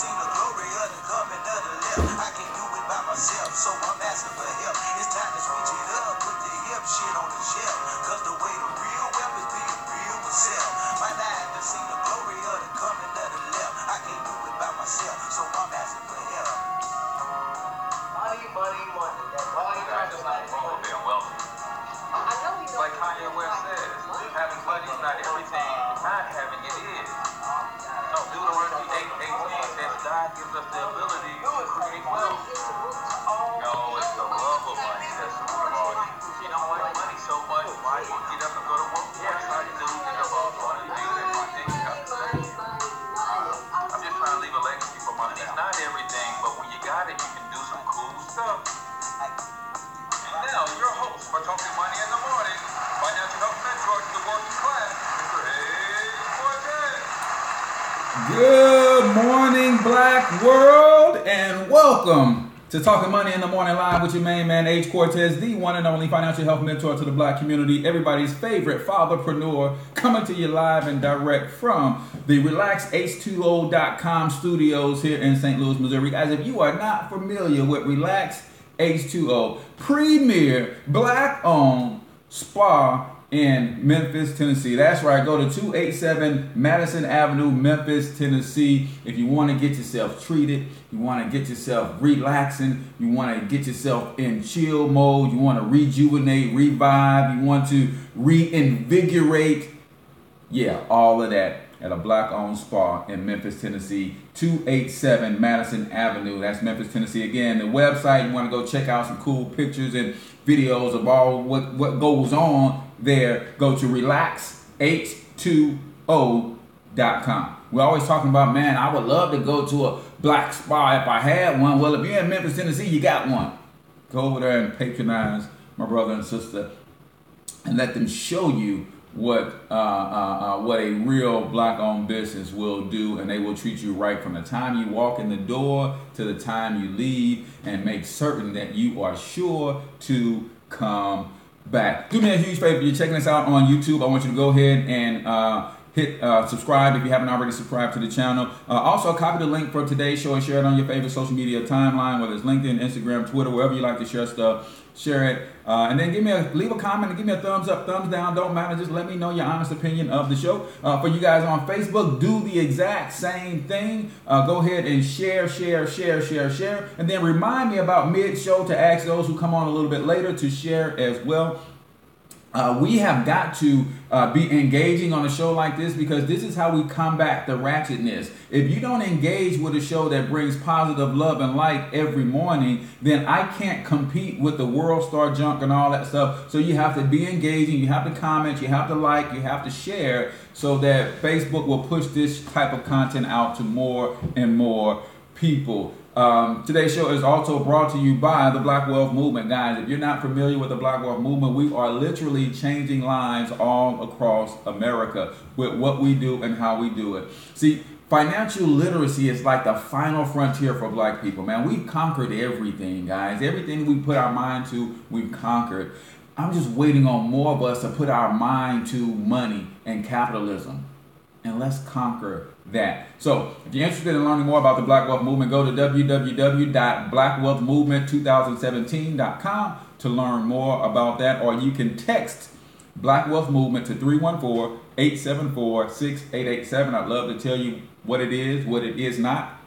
seen the glory of the coming of the left. I can't do it by myself, so I'm asking for help. It's time to switch it up, put the hip shit on the shelf. Cause the way the real wealth is being real will sell. Might not have to see the glory of the coming of the left. I can't do it by myself, so I'm asking for help. Money. That's all you got to do. Being wealthy. Like Kanye West says, having money is not everything. Not having it is. No, Deuteronomy 8:18 says God gives us the ability to create wealth. No, it's the love of money that's the root of all evil. You don't like money so much, why you get up and go to work? Yes, I do. And your boss want to do that. My thing you have to say. I'm just trying to leave a legacy for money. It's not everything, but when you got it, you can do some cool stuff. Now, your host for Talking Money in the Morning, financial health mentor to the working class, Mr. Good morning, Black World, and welcome to Talking Money in the Morning Live with your main man, H. Cortez, the one and only financial health mentor to the Black community, everybody's favorite fatherpreneur, coming to you live and direct from the RelaxH2O.com studios here in St. Louis, Missouri. Guys, if you are not familiar with Relax H2O, premier Black-owned spa in Memphis, Tennessee. That's right. Go to 287 Madison Avenue, Memphis, Tennessee. If you want to get yourself treated, you want to get yourself relaxing, you want to get yourself in chill mode, you want to rejuvenate, revive, you want to reinvigorate. Yeah, all of that at a Black-owned spa in Memphis, Tennessee, 287 Madison Avenue. That's Memphis, Tennessee. Again, the website, you want to go check out some cool pictures and videos of all what goes on there. Go to RelaxH2O.com. We're always talking about, man, I would love to go to a Black spa if I had one. Well, if you're in Memphis, Tennessee, you got one. Go over there and patronize my brother and sister and let them show you what a real Black-owned business will do, and they will treat you right from the time you walk in the door to the time you leave, and make certain that you are sure to come back. Do me a huge favor. If you're checking this out on YouTube, I want you to go ahead and hit subscribe if you haven't already subscribed to the channel. Also, copy the link for today's show and share it on your favorite social media timeline, whether it's LinkedIn, Instagram, Twitter, wherever you like to share stuff. Share it, and then leave a comment and give me a thumbs up, thumbs down, don't matter. Just let me know your honest opinion of the show. For you guys on Facebook, do the exact same thing. Go ahead and share, and then remind me about mid-show to ask those who come on a little bit later to share as well. We have got to be engaging on a show like this, because this is how we combat the ratchetness. If you don't engage with a show that brings positive love and light every morning, then I can't compete with the world star junk and all that stuff. So you have to be engaging, you have to comment, you have to like, you have to share, so that Facebook will push this type of content out to more and more people. Today's show is also brought to you by the Black Wealth Movement. Guys, if you're not familiar with the Black Wealth Movement, we are literally changing lives all across America with what we do and how we do it. See, financial literacy is like the final frontier for Black people, man. We've conquered everything, guys. Everything we put our mind to, we've conquered. I'm just waiting on more of us to put our mind to money and capitalism. And let's conquer that. So if you're interested in learning more about the Black Wealth Movement, go to www.blackwealthmovement2017.com to learn more about that. Or you can text Black Wealth Movement to 314-874-6887. I'd love to tell you what it is not,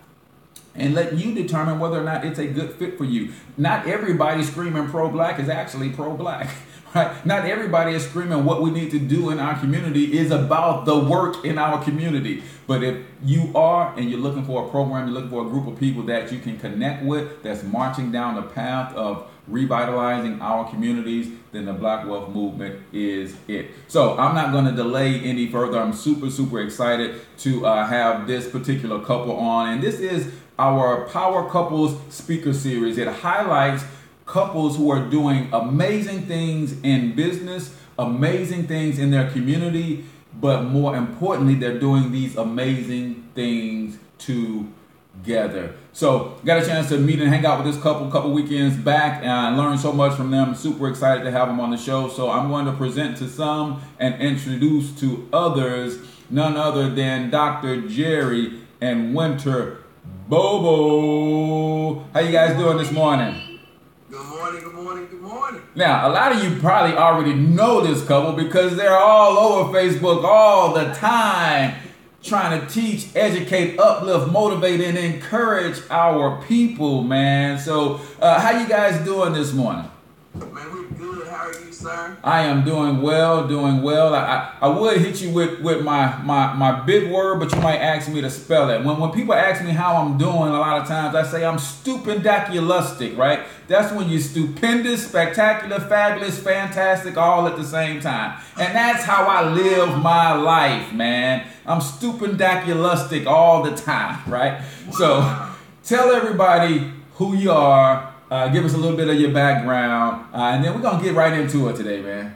and let you determine whether or not it's a good fit for you. Not everybody screaming pro-Black is actually pro-Black. Right? Not everybody is screaming what we need to do in our community is about the work in our community. But if you are, and you're looking for a program, you're looking for a group of people that you can connect with, that's marching down the path of revitalizing our communities, then the Black Wealth Movement is it. So I'm not going to delay any further. I'm super excited to have this particular couple on. And this is our Power Couples speaker series. It highlights couples who are doing amazing things in business, amazing things in their community, but more importantly, they're doing these amazing things together. So got a chance to meet and hang out with this couple weekends back, and I learned so much from them. Super excited to have them on the show. So I'm going to present to some and introduce to others none other than Dr. Jerry and Winter Bobo. How you guys doing this morning? Good morning, good morning, good morning. Now, a lot of you probably already know this couple because they're all over Facebook all the time trying to teach, educate, uplift, motivate, and encourage our people, man. So, how you guys doing this morning? Man, we're good. How are you, sir? I am doing well, doing well. I would hit you with my big word, but you might ask me to spell it. When people ask me how I'm doing, a lot of times I say I'm stupendaculistic, right? That's when you're stupendous, spectacular, fabulous, fantastic, all at the same time. And that's how I live my life, man. I'm stupendaculistic all the time, right? Wow. So tell everybody who you are. Give us a little bit of your background, and then we're going to get right into it today, man.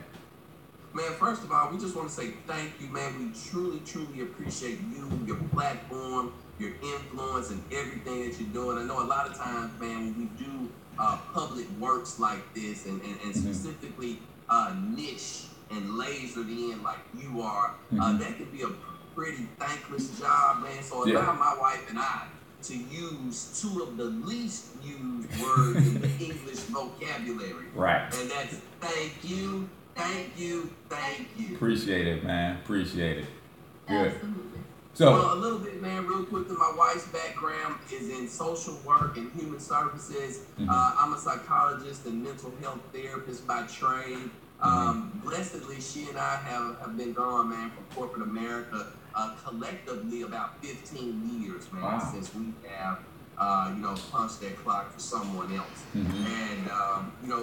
Man, first of all, we just want to say thank you, man. We truly, truly appreciate you, your platform, your influence, and everything that you're doing. I know a lot of times, man, when we do public works like this, and specifically niche and lasered in like you are, that can be a pretty thankless job, man. So allow my wife and I to use two of the least used words in the English vocabulary. Right. And that's thank you, thank you, thank you. Appreciate it, man. Appreciate it. Good. Absolutely. So, well, a little bit, man, real quickly, my wife's background is in social work and human services. I'm a psychologist and mental health therapist by trade. Blessedly, she and I have been gone, man, from corporate America collectively about 15 years, man, since we have, punched that clock for someone else. And,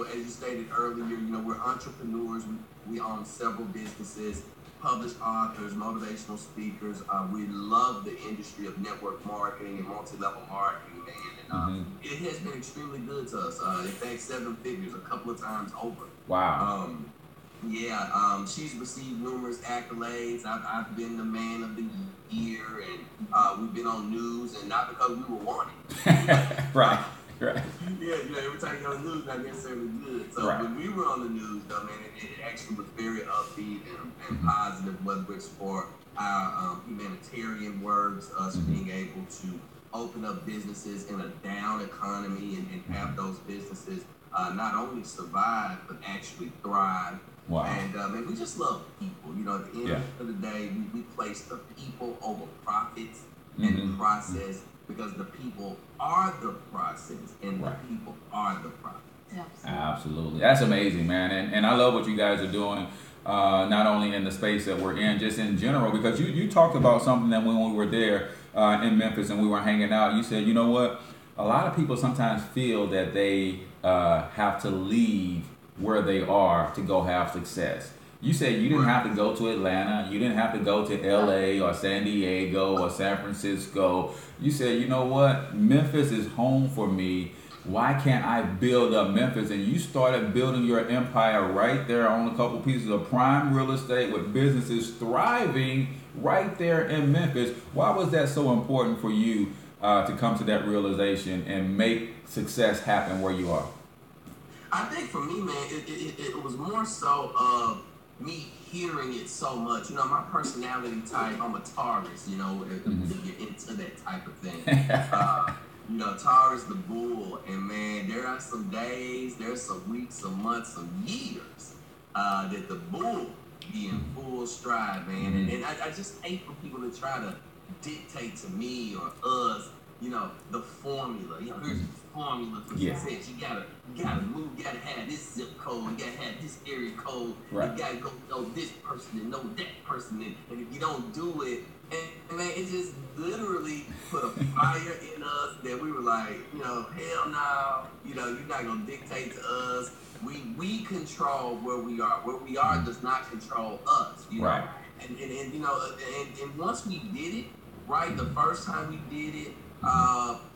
as you stated earlier, we're entrepreneurs. We own several businesses, published authors, motivational speakers. We love the industry of network marketing and multi-level marketing, man. And it has been extremely good to us. In fact, 7 figures a couple of times over. Wow. She's received numerous accolades. I've been the man of the year, and we've been on news, and not because we were wanted. Right. Yeah, every time you go on the news, not necessarily good. So when we were on the news, though, man, it actually was very upbeat and positive, whether it's for our humanitarian works, us being able to open up businesses in a down economy and have those businesses not only survive, but actually thrive. Wow. And we just love people. At the end of the day, we place the people over profits and process, because the people are the process and the people are the profit. Absolutely. That's amazing, man. And I love what you guys are doing, not only in the space that we're in, just in general, because you talked about something that when we were there in Memphis and we were hanging out, you said, you know what? A lot of people sometimes feel that they have to leave where they are to go have success. You said you didn't have to go to Atlanta. You didn't have to go to LA or San Diego or San Francisco. You said, you know what? Memphis is home for me. Why can't I build up Memphis? And you started building your empire right there on a couple pieces of prime real estate with businesses thriving right there in Memphis. Why was that so important for you to come to that realization and make success happen where you are? I think for me, man, it was more so of me hearing it so much. My personality type, I'm a Taurus, if you're into that type of thing. Taurus the bull, and man, there are some days, there's some weeks, some months, some years that the bull be in full stride, man. And I just hate for people to try to dictate to me or us, the formula. Here's the formula for success. You gotta move, you gotta have this zip code, you gotta have this area code, you gotta go know this person and know that person, and if you don't do it, and man, it just literally put a fire in us that we were like, hell no, you're not gonna dictate to us. We control where we are. Where we are does not control us, know. And once we did it, the first time we did it,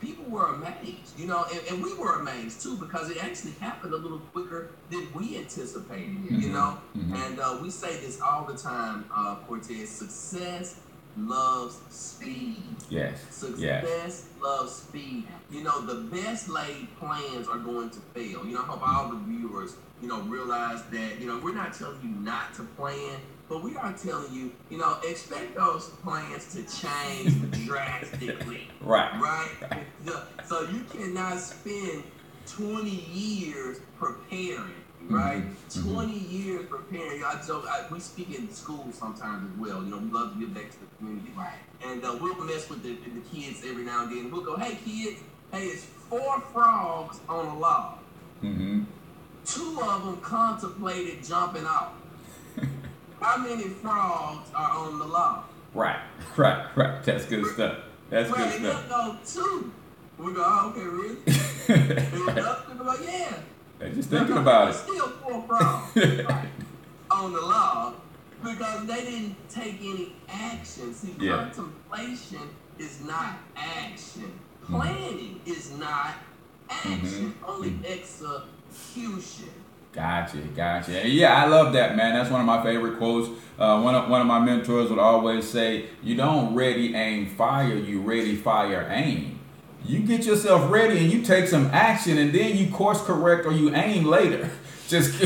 people were amazed, and we were amazed too, because it actually happened a little quicker than we anticipated, and we say this all the time, Cortez, success loves speed. Yes. Success loves speed. The best laid plans are going to fail. I hope all the viewers, realize that, we're not telling you not to plan, But we are telling you, you know, expect those plans to change drastically. Right. So you cannot spend 20 years preparing, right? 20 years preparing. I joke, we speak in school sometimes as well. You know, we love to give back to the community. Right. And we'll mess with the kids every now and then. We'll go, hey, kids, hey, it's 4 frogs on a log. 2 of them contemplated jumping off. How many frogs are on the log? Right. That's good stuff. That's good stuff. Go 2. We go, oh, okay, really? And people go, yeah. They're just thinking about it. Still 4 frogs on the log because they didn't take any action. See, contemplation is not action. Planning is not action. Only execution. Gotcha. Yeah, I love that, man. That's one of my favorite quotes. One of my mentors would always say, you don't ready, aim, fire, you ready, fire, aim. You get yourself ready and you take some action and then you course correct or you aim later. Just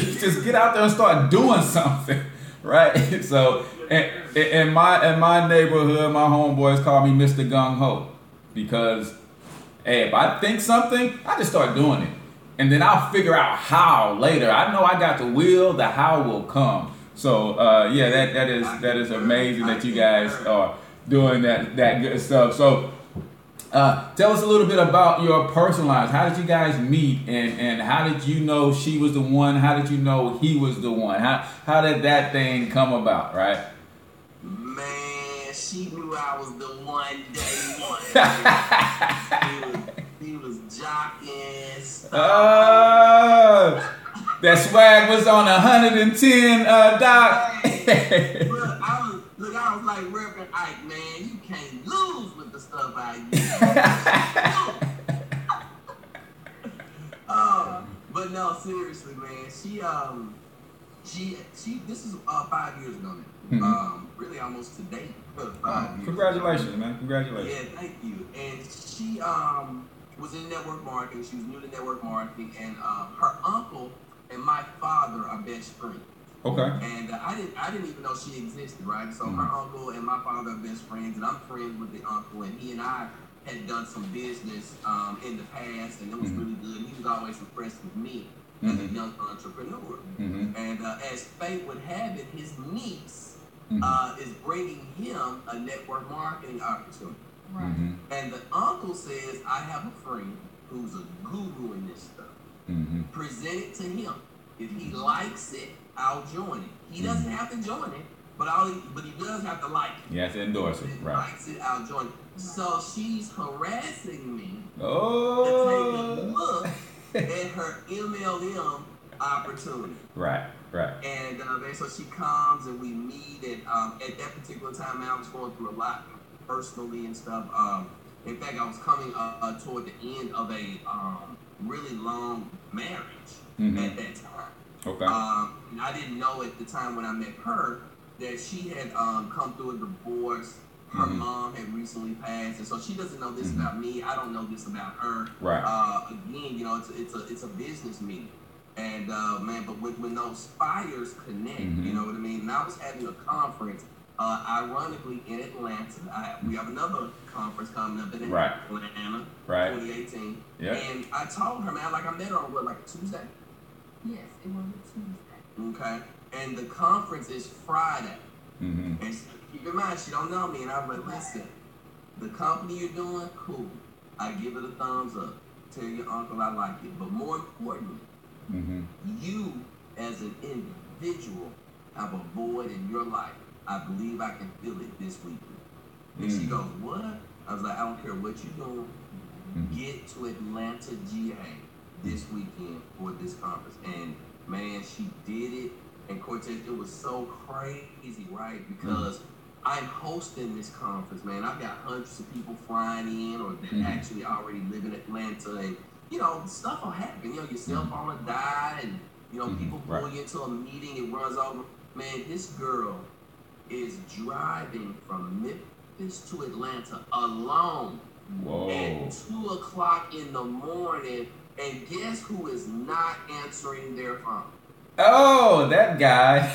get out there and start doing something, right? So in my neighborhood, my homeboys call me Mr. Gung Ho because, hey, if I think something, I just start doing it. And then I'll figure out how later. I know I got the will, the how will come. So yeah, that is amazing that you guys are doing that good stuff. So tell us a little bit about your personal lives. How did you guys meet, and how did you know she was the one? How did you know he was the one? How did that thing come about, right? Man, she knew I was the one day one. He was jocking stuff. That swag was on 110, Doc. Look, I was like Reverend Ike, man, you can't lose with the stuff I use. But no, seriously, man, she this is 5 years ago now. Really almost today. 5 years. Congratulations, man. Congratulations. Yeah, thank you. And she was in network marketing. She was new to network marketing, and her uncle and my father are best friends. Okay. And I didn't even know she existed, right? So her uncle and my father are best friends, and I'm friends with the uncle, and he and I had done some business in the past, and it was really good. He was always impressed with me as a young entrepreneur. And as fate would have it, his niece is bringing him a network marketing opportunity. Right. And the uncle says, I have a friend who's a guru in this stuff. Present it to him. If he likes it, I'll join it. He doesn't have to join it, but he does have to like it. You have to endorse it. If he right. likes it, I'll join it. So she's harassing me to take a look at her MLM opportunity. Right. And so she comes and we meet, and at that particular time, I was going through a lot personally and stuff. In fact, I was coming toward the end of a really long marriage at that time. Okay. And I didn't know at the time when I met her that she had come through a divorce. Her mom had recently passed, and so she doesn't know this about me. I don't know this about her. Right. Again, you know, it's a business meeting, and man, but when those fires connect, you know what I mean. And I was having a conference, ironically in Atlanta. We have another conference coming up in Atlanta, 2018. Yeah. And I told her, man, like I met her on like a Tuesday. Yes, it was a Tuesday. Okay. And the conference is Friday. Mm-hmm. And keep in mind, she don't know me. And I'm like, listen, the company you're doing, cool. I give it a thumbs up. Tell your uncle I like it. But more importantly, you as an individual have a void in your life. I believe I can feel it this weekend. And she goes, what? I was like, I don't care what you're doing. Get to Atlanta, GA this weekend for this conference. And man, she did it. And Cortez, it was so crazy, right? Because I'm hosting this conference, man. I've got hundreds of people flying in or that actually already live in Atlanta. And, you know, stuff will happen. You know, your cell phone will die and, you know, people pull you into a meeting, it runs over. Man, this girl is driving from Memphis to Atlanta alone at 2 o'clock in the morning. And guess who is not answering their phone? Oh, that guy.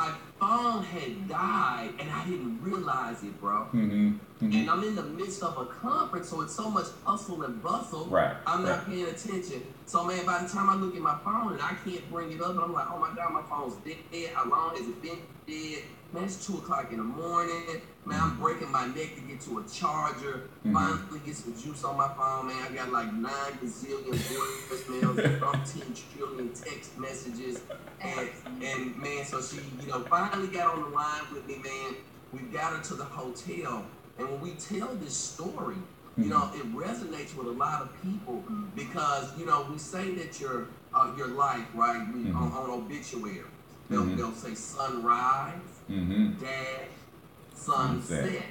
my phone had died, and I didn't realize it, bro. And I'm in the midst of a conference, so it's so much hustle and bustle. I'm not paying attention. So, man, by the time I look at my phone and I can't bring it up, and I'm like, oh my God, my phone's dead. How long has it been dead? Man, it's 2 o'clock in the morning. Man, I'm breaking my neck to get to a charger. Finally get some juice on my phone, man. I got like 9 gazillion voicemails, 15 trillion text messages. And man, so she, finally got on the line with me, man. We got her to the hotel. And when we tell this story, it resonates with a lot of people because, we say that your life, right, on obituary, they'll say sunrise, dash, sunset.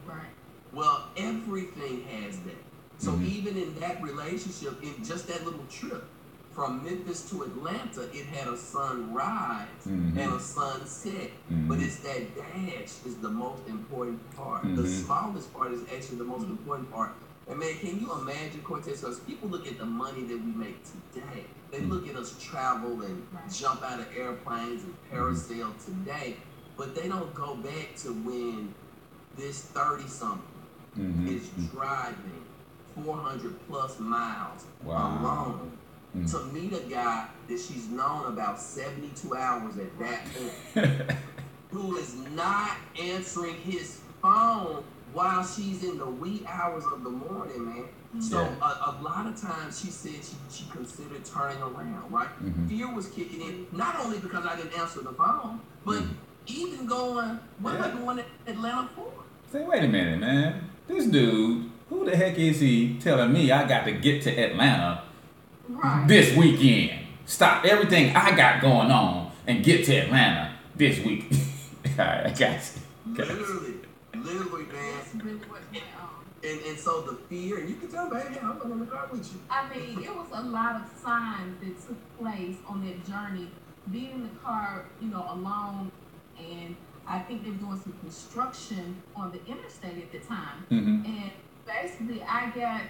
Right. Well, everything has that. So even in that relationship, in just that little trip from Memphis to Atlanta, it had a sunrise and a sunset. But it's that dash is the most important part. The smallest part is actually the most important part. And man, can you imagine, Cortez? Because people look at the money that we make today. They look at us travel and jump out of airplanes and parasail today. But they don't go back to when this 30-something is driving 400 plus miles alone to meet a guy that she's known about 72 hours at that point, who is not answering his phone while she's in the wee hours of the morning, man. So a lot of times she said she considered turning around, right? Fear was kicking in, not only because I didn't answer the phone, but even going, what am I going to Atlanta for? Say, wait a minute, man. This dude, who the heck is he telling me I got to get to Atlanta this weekend? Stop everything I got going on and get to Atlanta this week. All right, I got you. Literally, man. That's really what's going on. And so the fear, and you can tell, baby, I'm in the car with you. I mean, it was a lot of signs that took place on that journey. Being in the car, alone, and I think they were doing some construction on the interstate at the time. And basically, I got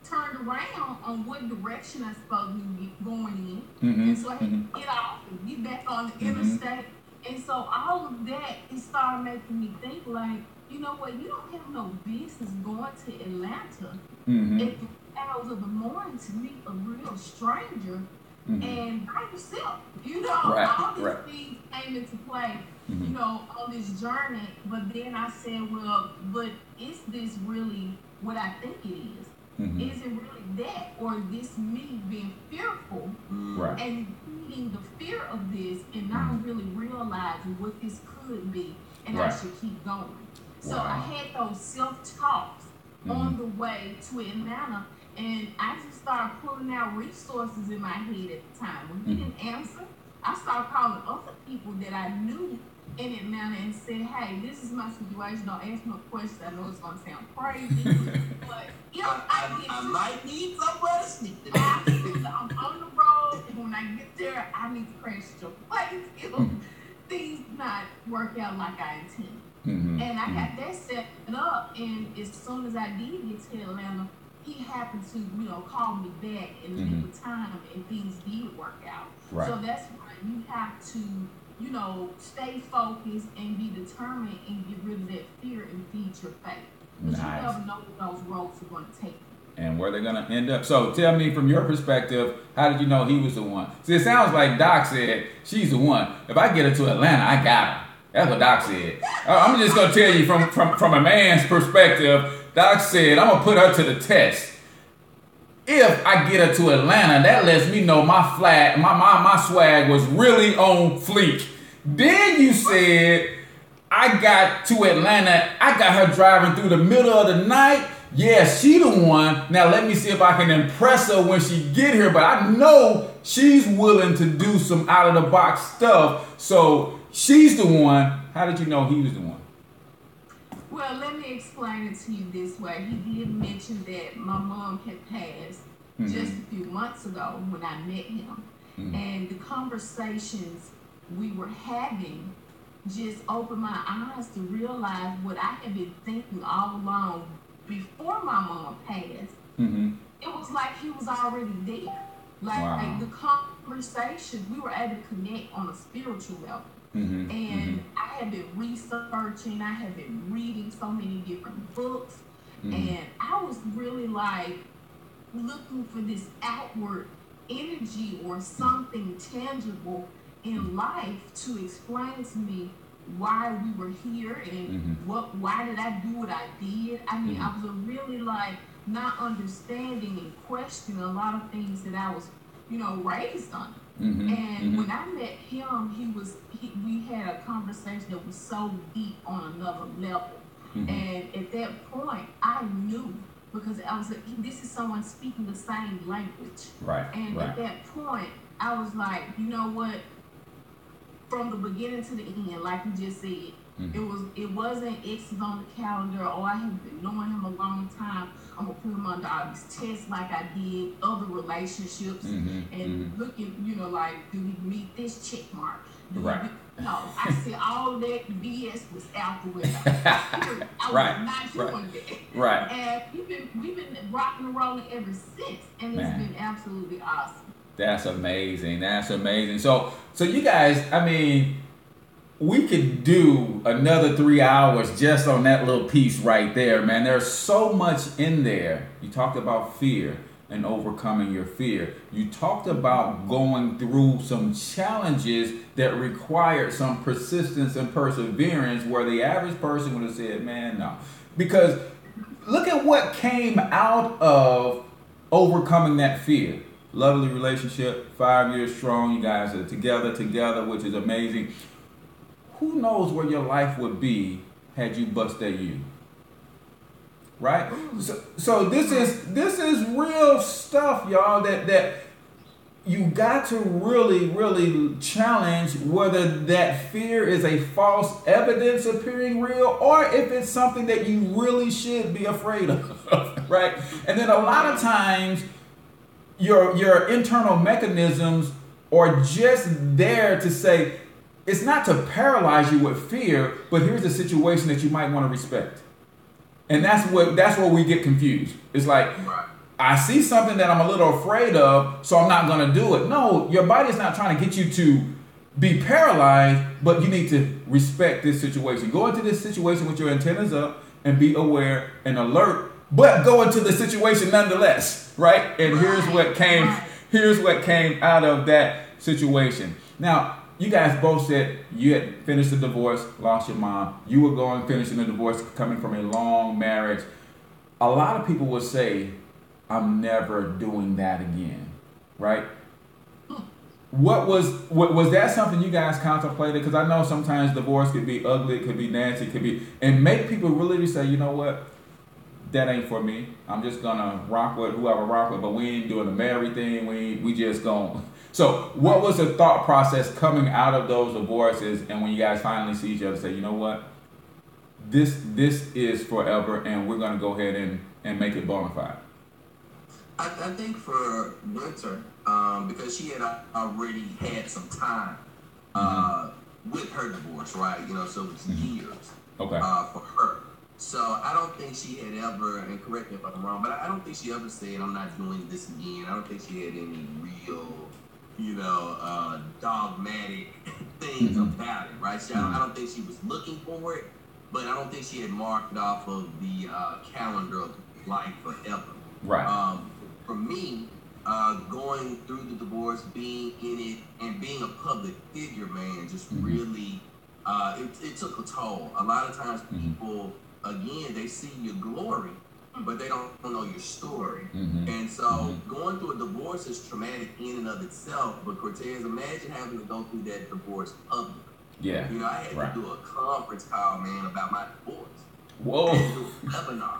turned around on what direction I was supposed to be going in. And so I had to get off and get back on the interstate. And so all of that, it started making me think like, you know what, you don't have no business going to Atlanta at the hours of the morning to meet a real stranger and by yourself. All these things came into play, on this journey. But then I said, well, but is this really what I think it is? Is it really that? Or is this me being fearful and feeding the fear of this and not really realizing what this could be and I should keep going? So I had those self-talks on the way to Atlanta, and I just started pulling out resources in my head at the time. When he didn't answer, I started calling other people that I knew in Atlanta and said, hey, this is my situation. Don't ask no questions. I know it's going to sound crazy, but I might need somebody to speak to. I'm on the road, and when I get there, I need to crash your place. Things not work out like I intended. And I got that set up, and as soon as I did get to Atlanta, he happened to, call me back in the nick of time, and things did work out. So that's why you have to, stay focused and be determined and get rid of that fear and feed your faith. Because you never know where those roads are going to take you. And where they're going to end up. So tell me, from your perspective, how did you know he was the one? See, it sounds like Doc said, she's the one. If I get her to Atlanta, I got her. That's what Doc said. I'm just going to tell you from a man's perspective, Doc said, I'm going to put her to the test. If I get her to Atlanta, that lets me know my swag was really on fleek. Then you said, I got to Atlanta, I got her driving through the middle of the night. Yeah, she the one. Now let me see if I can impress her when she get here. But I know she's willing to do some out of the box stuff. So she's the one. How did you know he was the one? Well, let me explain it to you this way. He did mention that my mom had passed just a few months ago when I met him. And the conversations we were having just opened my eyes to realize what I had been thinking all along before my mom passed. It was like he was already there. Like the conversation, we were able to connect on a spiritual level. And I had been researching, I had been reading so many different books, and I was really like looking for this outward energy or something tangible in life to explain to me why we were here and why did I do what I did. I mean, I was really like not understanding and questioning a lot of things that I was, raised on. And when I met him, we had a conversation that was so deep on another level. And at that point, I knew, because I was like, this is someone speaking the same language. And at that point, I was like, you know what? From the beginning to the end, like you just said, it wasn't X's on the calendar. Oh, I have been knowing him a long time. I'm gonna put him under all these tests like I did other relationships, and looking, like, do we meet this check mark? No, I said all that BS was out the window. I was not doing that. And we've been rocking and rolling ever since, and it's been absolutely awesome. That's amazing. That's amazing. So you guys, I mean, we could do another 3 hours just on that little piece right there, man. There's so much in there. You talked about fear and overcoming your fear. You talked about going through some challenges that required some persistence and perseverance, where the average person would have said, man, no. Because look at what came out of overcoming that fear. Lovely relationship, 5 years strong. You guys are together, which is amazing. Who knows where your life would be had you bust that you? Right? So this is real stuff, y'all, that you got to really challenge whether that fear is a false evidence appearing real, or if it's something that you really should be afraid of, right? And then a lot of times your internal mechanisms are just there to say, it's not to paralyze you with fear, but here's a situation that you might want to respect. And that's where we get confused. It's like, I see something that I'm a little afraid of, so I'm not going to do it. No, your body's not trying to get you to be paralyzed, but you need to respect this situation. Go into this situation with your antennas up and be aware and alert, but go into the situation nonetheless, right? And here's what came out of that situation. Now, you guys both said you had finished the divorce, lost your mom. You were finishing the divorce, coming from a long marriage. A lot of people would say, I'm never doing that again, right? Was that something you guys contemplated? Because I know sometimes divorce could be ugly, it could be nasty, and make people really say, you know what? That ain't for me. I'm just gonna rock with whoever rock with, but we ain't doing the married thing. We just gonna. So what was the thought process coming out of those divorces, and when you guys finally see each other, say, you know what, this is forever, and we're gonna go ahead and make it bona fide? I think for Winter, because she had already had some time with her divorce, right? So it was years for her. So I don't think she had ever, and correct me if I'm wrong, but I don't think she ever said, I'm not doing this again. I don't think she had any real, dogmatic things about it, right? I don't think she was looking for it, but I don't think she had marked off of the calendar of life forever. Right. For me, going through the divorce, being in it, and being a public figure, man, just really, it took a toll. A lot of times people, again, they see your glory, but they don't know your story. And so going through a divorce is traumatic in and of itself. But Cortez, imagine having to go through that divorce public. Yeah. I had to do a conference call, man, about my divorce. Whoa. I had to do a webinar.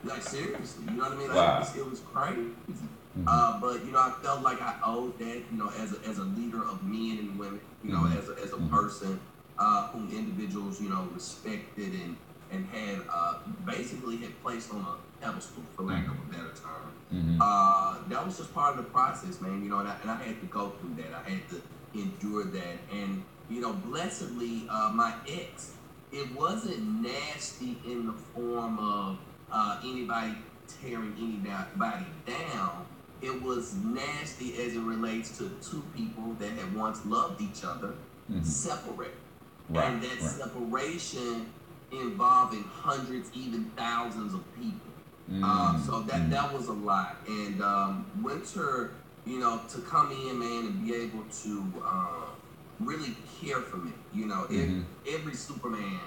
Like, seriously, you know what I mean? Like, it was crazy. But, I felt like I owed that, as a leader of men and women, as a person whom individuals, respected and had basically had placed on a pedestal, for lack of a better term. That was just part of the process, man, and I had to go through that. I had to endure that. And, blessedly, my ex, it wasn't nasty in the form of anybody tearing anybody down. It was nasty as it relates to two people that had once loved each other, separate. and that separation involving hundreds, even thousands of people. So that was a lot. And Winter, you know, to come in, man, and be able to really care for me. You know, every Superman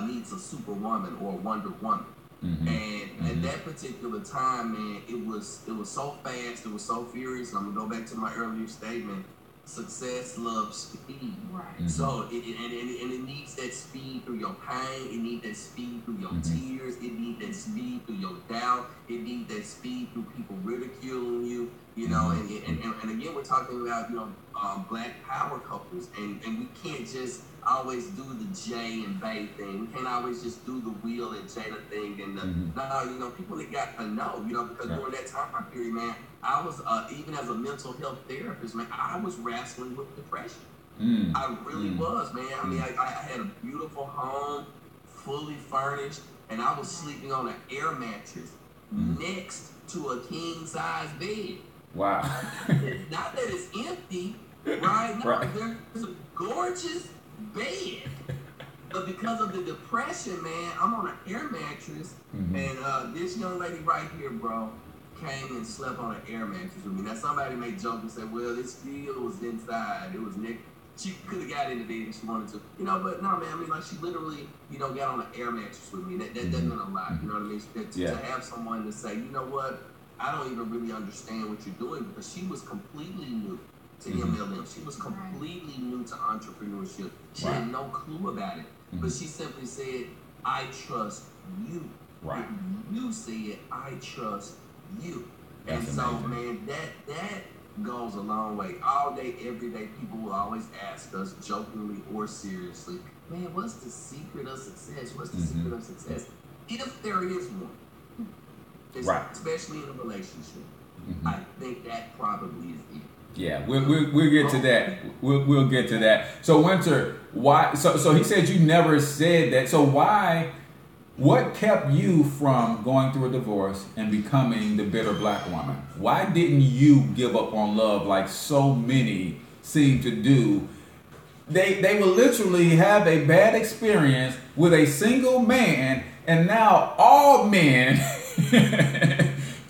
needs a Superwoman or a Wonder Woman. And at that particular time, man, it was so fast, it was so furious. I'm gonna go back to my earlier statement. Success loves speed. Right. So it needs that speed through your pain. It needs that speed through your tears. It needs that speed through your doubt. It needs that speed through people ridiculing you. You know, and again, we're talking about, you know, Black power couples, and we can't just always do the Jay and Bay thing. We can't always just do the Will and Jada thing. And no, you know, people that got to know, you know, because during that time period, man, I was even as a mental health therapist, man, I was wrestling with depression. I really was, man. I mean, I had a beautiful home, fully furnished, and I was sleeping on an air mattress next to a king size bed. Wow. Not that it's empty, right? No, there's a gorgeous bed. But because of the depression, man, I'm on an air mattress, and this young lady right here, bro, came and slept on an air mattress with me. Now, somebody may joke and say, well, it still was inside. It was Nick. She could have got in the bed if she wanted to. You know, but no, man, I mean, like, she literally, you know, got on an air mattress with me. That meant a lot, you know what I mean? To have someone to say, you know what, I don't even really understand what you're doing, because she was completely new to MLM. She was completely new to entrepreneurship. She had no clue about it. But she simply said, I trust you. Right. You said, I trust you. That's and amazing. So, man, that goes a long way. All day, every day, people will always ask us, jokingly or seriously, man, what's the secret of success? What's the secret of success? If there is one. Especially in a relationship. I think that probably is it. Yeah, we'll get to that. We'll get to that. So Winter, why? So he said you never said that. So why? What kept you from going through a divorce and becoming the bitter Black woman? Why didn't you give up on love like so many seem to do? They will literally have a bad experience with a single man, and now all men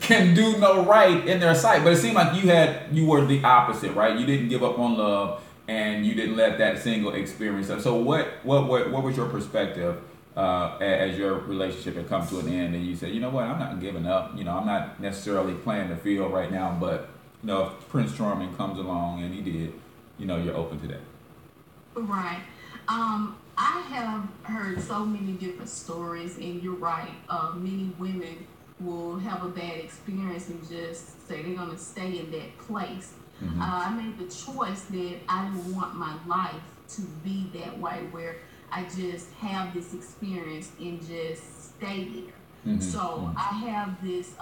can do no right in their sight. But it seemed like you were the opposite, right? You didn't give up on love, and you didn't let that single experience. So what was your perspective as your relationship had come to an end, and you said, you know what, I'm not giving up. You know, I'm not necessarily playing the field right now, but you know, if Prince Charming comes along, and he did, you know, you're open to that. Right. I have heard so many different stories, and you're right. Many women will have a bad experience and just say they're going to stay in that place. I made the choice that I didn't want my life to be that way, where I just have this experience and just stay there. So I have this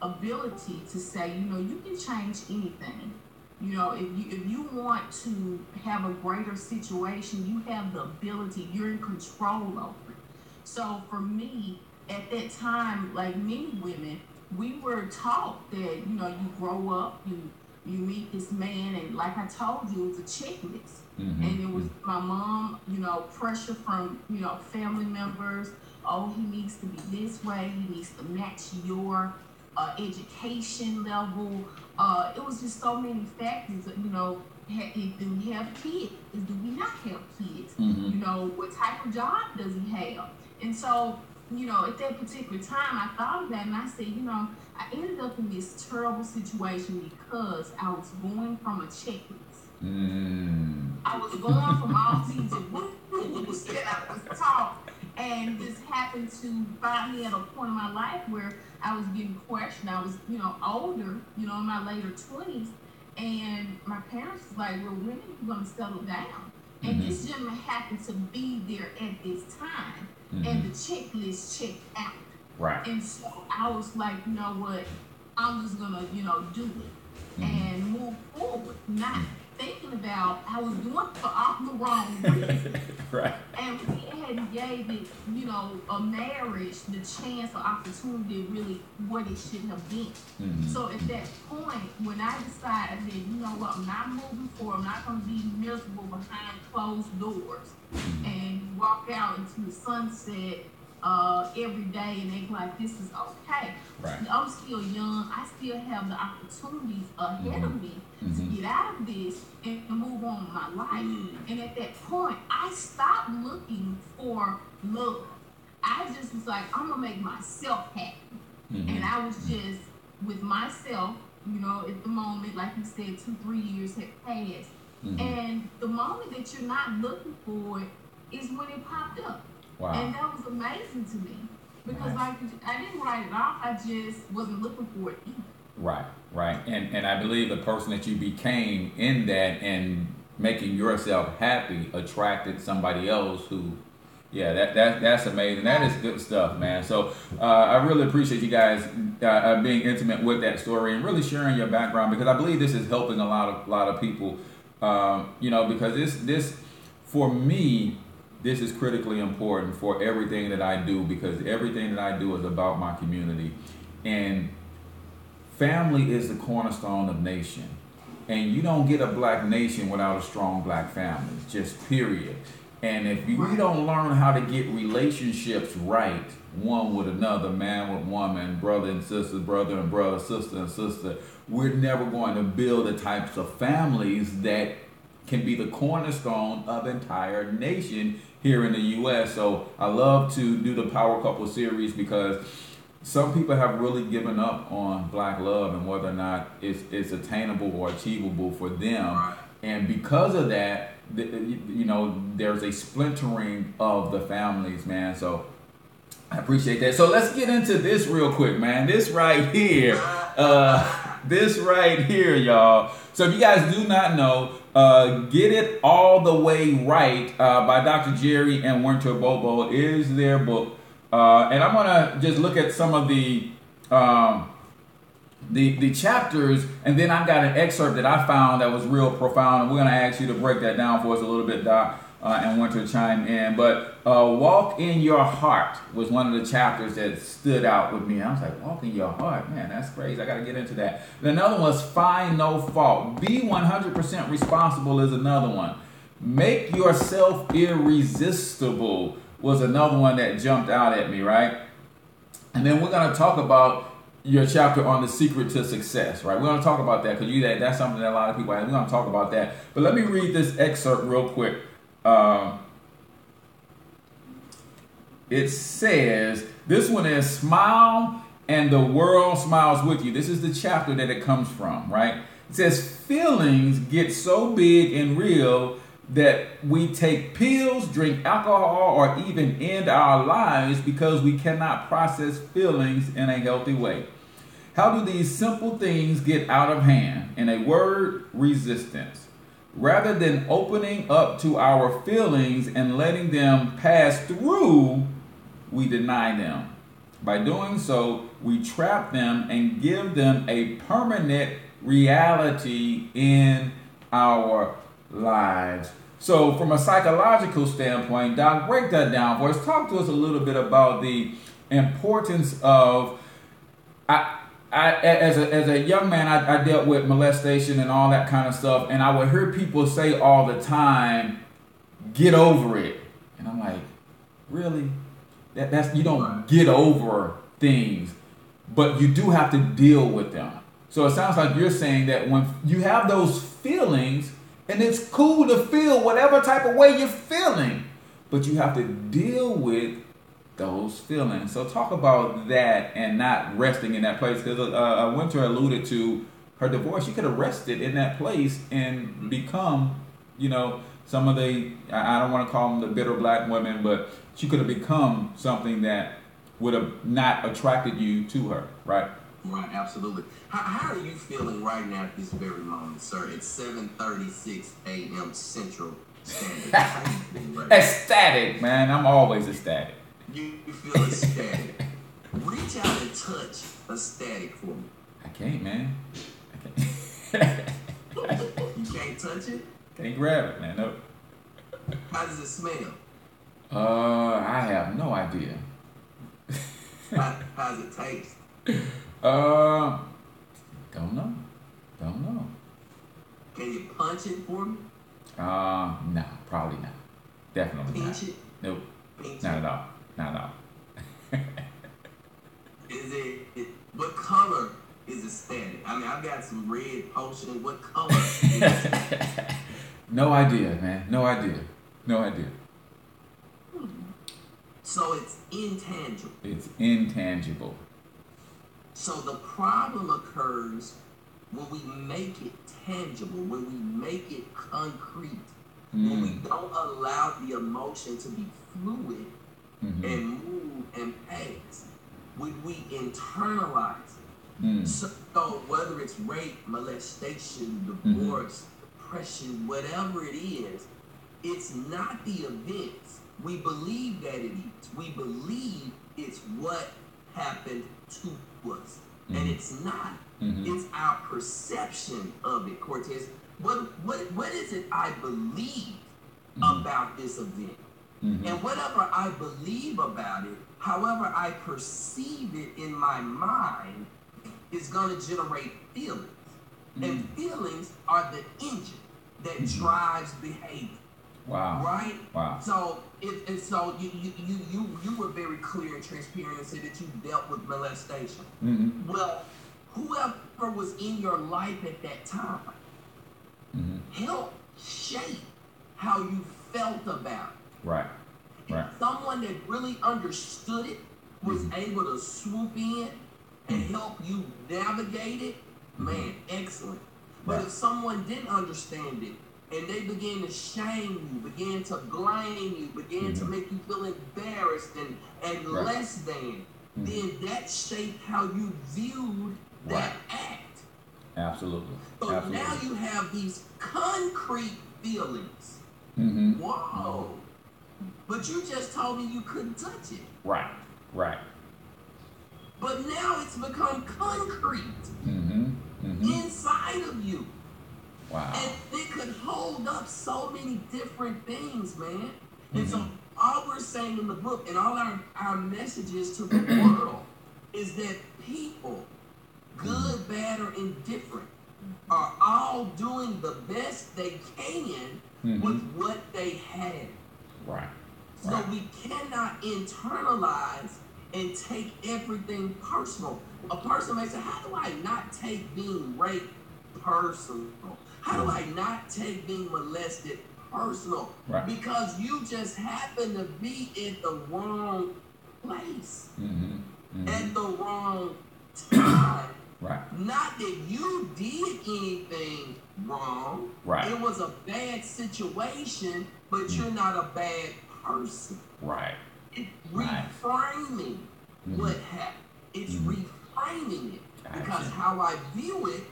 ability to say, you know, you can change anything. You know, if you want to have a greater situation, you have the ability, you're in control over it. So for me, at that time, like many women, we were taught that, you know, you grow up, you meet this man, and like I told you, it was a checklist. And it was my mom, you know, pressure from, you know, family members. Oh, he needs to be this way. He needs to match your education level. It was just so many factors, you know, do we have kids? Do we not have kids? You know, what type of job does he have? And so, you know, at that particular time, I thought of that, and I said, you know, I ended up in this terrible situation because I was going from a checklist. I was going from all these that I was taught, and this happened to finally at a point in my life where I was getting questioned. I was, you know, older, you know, in my later 20s, and my parents was like, well, when are you going to settle down? And this gentleman happened to be there at this time, and the checklist checked out. Right. And so I was like, you know what, I'm just going to, you know, do it and move forward, not thinking about I was doing for all the wrong reasons. Right. And we hadn't gave gave it, you know, a marriage, the chance or opportunity really what it shouldn't have been. So at that point, when I decided that, you know what, I'm not moving forward, I'm not going to be miserable behind closed doors and walk out into the sunset every day and act like this is okay. Right. I'm still young. I still have the opportunities ahead of me to get out of this and move on with my life. And at that point, I stopped looking for love. I just was like, I'm gonna make myself happy. And I was just with myself, you know, at the moment, like you said, 2-3 years had passed. And the moment that you're not looking for it is when it popped up. Wow. And that was amazing to me because like I didn't write it off. I just wasn't looking for it either. Right, right. And I believe the person that you became in that and making yourself happy attracted somebody else who, yeah, that's amazing. That is good stuff, man. So I really appreciate you guys being intimate with that story and really sharing your background, because I believe this is helping a lot of people, you know, because this for me, this is critically important for everything that I do, because everything that I do is about my community. And family is the cornerstone of nation. And you don't get a black nation without a strong black family, just period. And if we don't learn how to get relationships right, one with another, man with woman, brother and sister, brother and brother, sister and sister, we're never going to build the types of families that can be the cornerstone of the entire nation here in the U.S. So I love to do the Power Couple series because some people have really given up on black love and whether or not it's attainable or achievable for them. And because of that, you know, there's a splintering of the families, man. So I appreciate that. So let's get into this real quick, man. This right here, y'all. So if you guys do not know, Get It All the Way Right by Dr. Jerry and Winter Bobo is their book. And I'm gonna just look at some of the chapters, and then I've got an excerpt that I found that was real profound, and we're gonna ask you to break that down for us a little bit, Doc, and Winter chime in. But Walk in Your Heart was one of the chapters that stood out with me. I was like, walk in your heart, man, that's crazy. I gotta get into that. Another one was Find No Fault. Be 100% responsible is another one. Make Yourself Irresistible was another one that jumped out at me, right? And then we're going to talk about your chapter on the secret to success, right? We're going to talk about that because that's something that a lot of people have. We're going to talk about that. But let me read this excerpt real quick. It says, this one is Smile and the World Smiles With You. This is the chapter that it comes from, right? It says, feelings get so big and real that we take pills, drink alcohol, or even end our lives because we cannot process feelings in a healthy way. How do these simple things get out of hand? In a word, resistance. Rather than opening up to our feelings and letting them pass through, we deny them. By doing so, we trap them and give them a permanent reality in our lives. So from a psychological standpoint, Doc, break that down for us. Talk to us a little bit about the importance of, as a young man, I dealt with molestation and all that kind of stuff, and I would hear people say all the time, get over it. And I'm like, really? That's you don't get over things, but you do have to deal with them. So it sounds like you're saying that when you have those feelings, and it's cool to feel whatever type of way you're feeling, but you have to deal with those feelings. So talk about that and not resting in that place. Because Winter alluded to her divorce. She could have rested in that place and become, you know, some of the, I don't want to call them the bitter black women, but she could have become something that would have not attracted you to her, right? Right, absolutely. How are you feeling right now at this very moment, sir? It's 7:36 a.m. Central Standard. How you feeling right now? Ecstatic, man. I'm always ecstatic. You feel ecstatic. Reach out and touch ecstatic for me. I can't, man. I can't. You can't touch it? Can't grab it, man. No. How does it smell? I have no idea. How's it taste? Don't know. Don't know. Can you punch it for me? No, probably not. Definitely Pinch not. it? Nope. Pinch Not it? at all. Not at all. What color is aesthetic? I mean, I've got some red potion. What color is aesthetic? No idea, man. No idea. No idea. So it's intangible. It's intangible. So the problem occurs when we make it tangible, when we make it concrete, when we don't allow the emotion to be fluid and move and pass, when we internalize it. So whether it's rape, molestation, divorce, depression, whatever it is, it's not the events. We believe that it is. We believe it's what happened to us. And it's not. It's our perception of it, Cortez. What is it I believe about this event? And whatever I believe about it, however I perceive it in my mind, is going to generate feelings. And feelings are the engine that drives behavior. Wow. Right? Wow. So you were very clear and transparent and said that you dealt with molestation. Well, whoever was in your life at that time helped shape how you felt about it. Right. Right. Someone that really understood it was able to swoop in and help you navigate it. Man, excellent. But if someone didn't understand it, and they began to shame you, began to blame you, began to make you feel embarrassed and less than, then that shaped how you viewed that act. Absolutely. So Absolutely. now you have these concrete feelings. Whoa. But you just told me you couldn't touch it. Right. Right. But now it's become concrete inside of you. Wow. And it could hold up so many different things, man. And so all we're saying in the book and all our messages to the world is that people, good, bad, or indifferent, are all doing the best they can with what they have. Right. So we cannot internalize and take everything personal. A person may say, how do I not take being raped personal? How do I not take being molested personal? Right. Because you just happen to be in the wrong place at the wrong time. Right. Not that you did anything wrong. Right. It was a bad situation, but you're not a bad person. Right. It's reframing what happened. It's reframing it. Because how I view it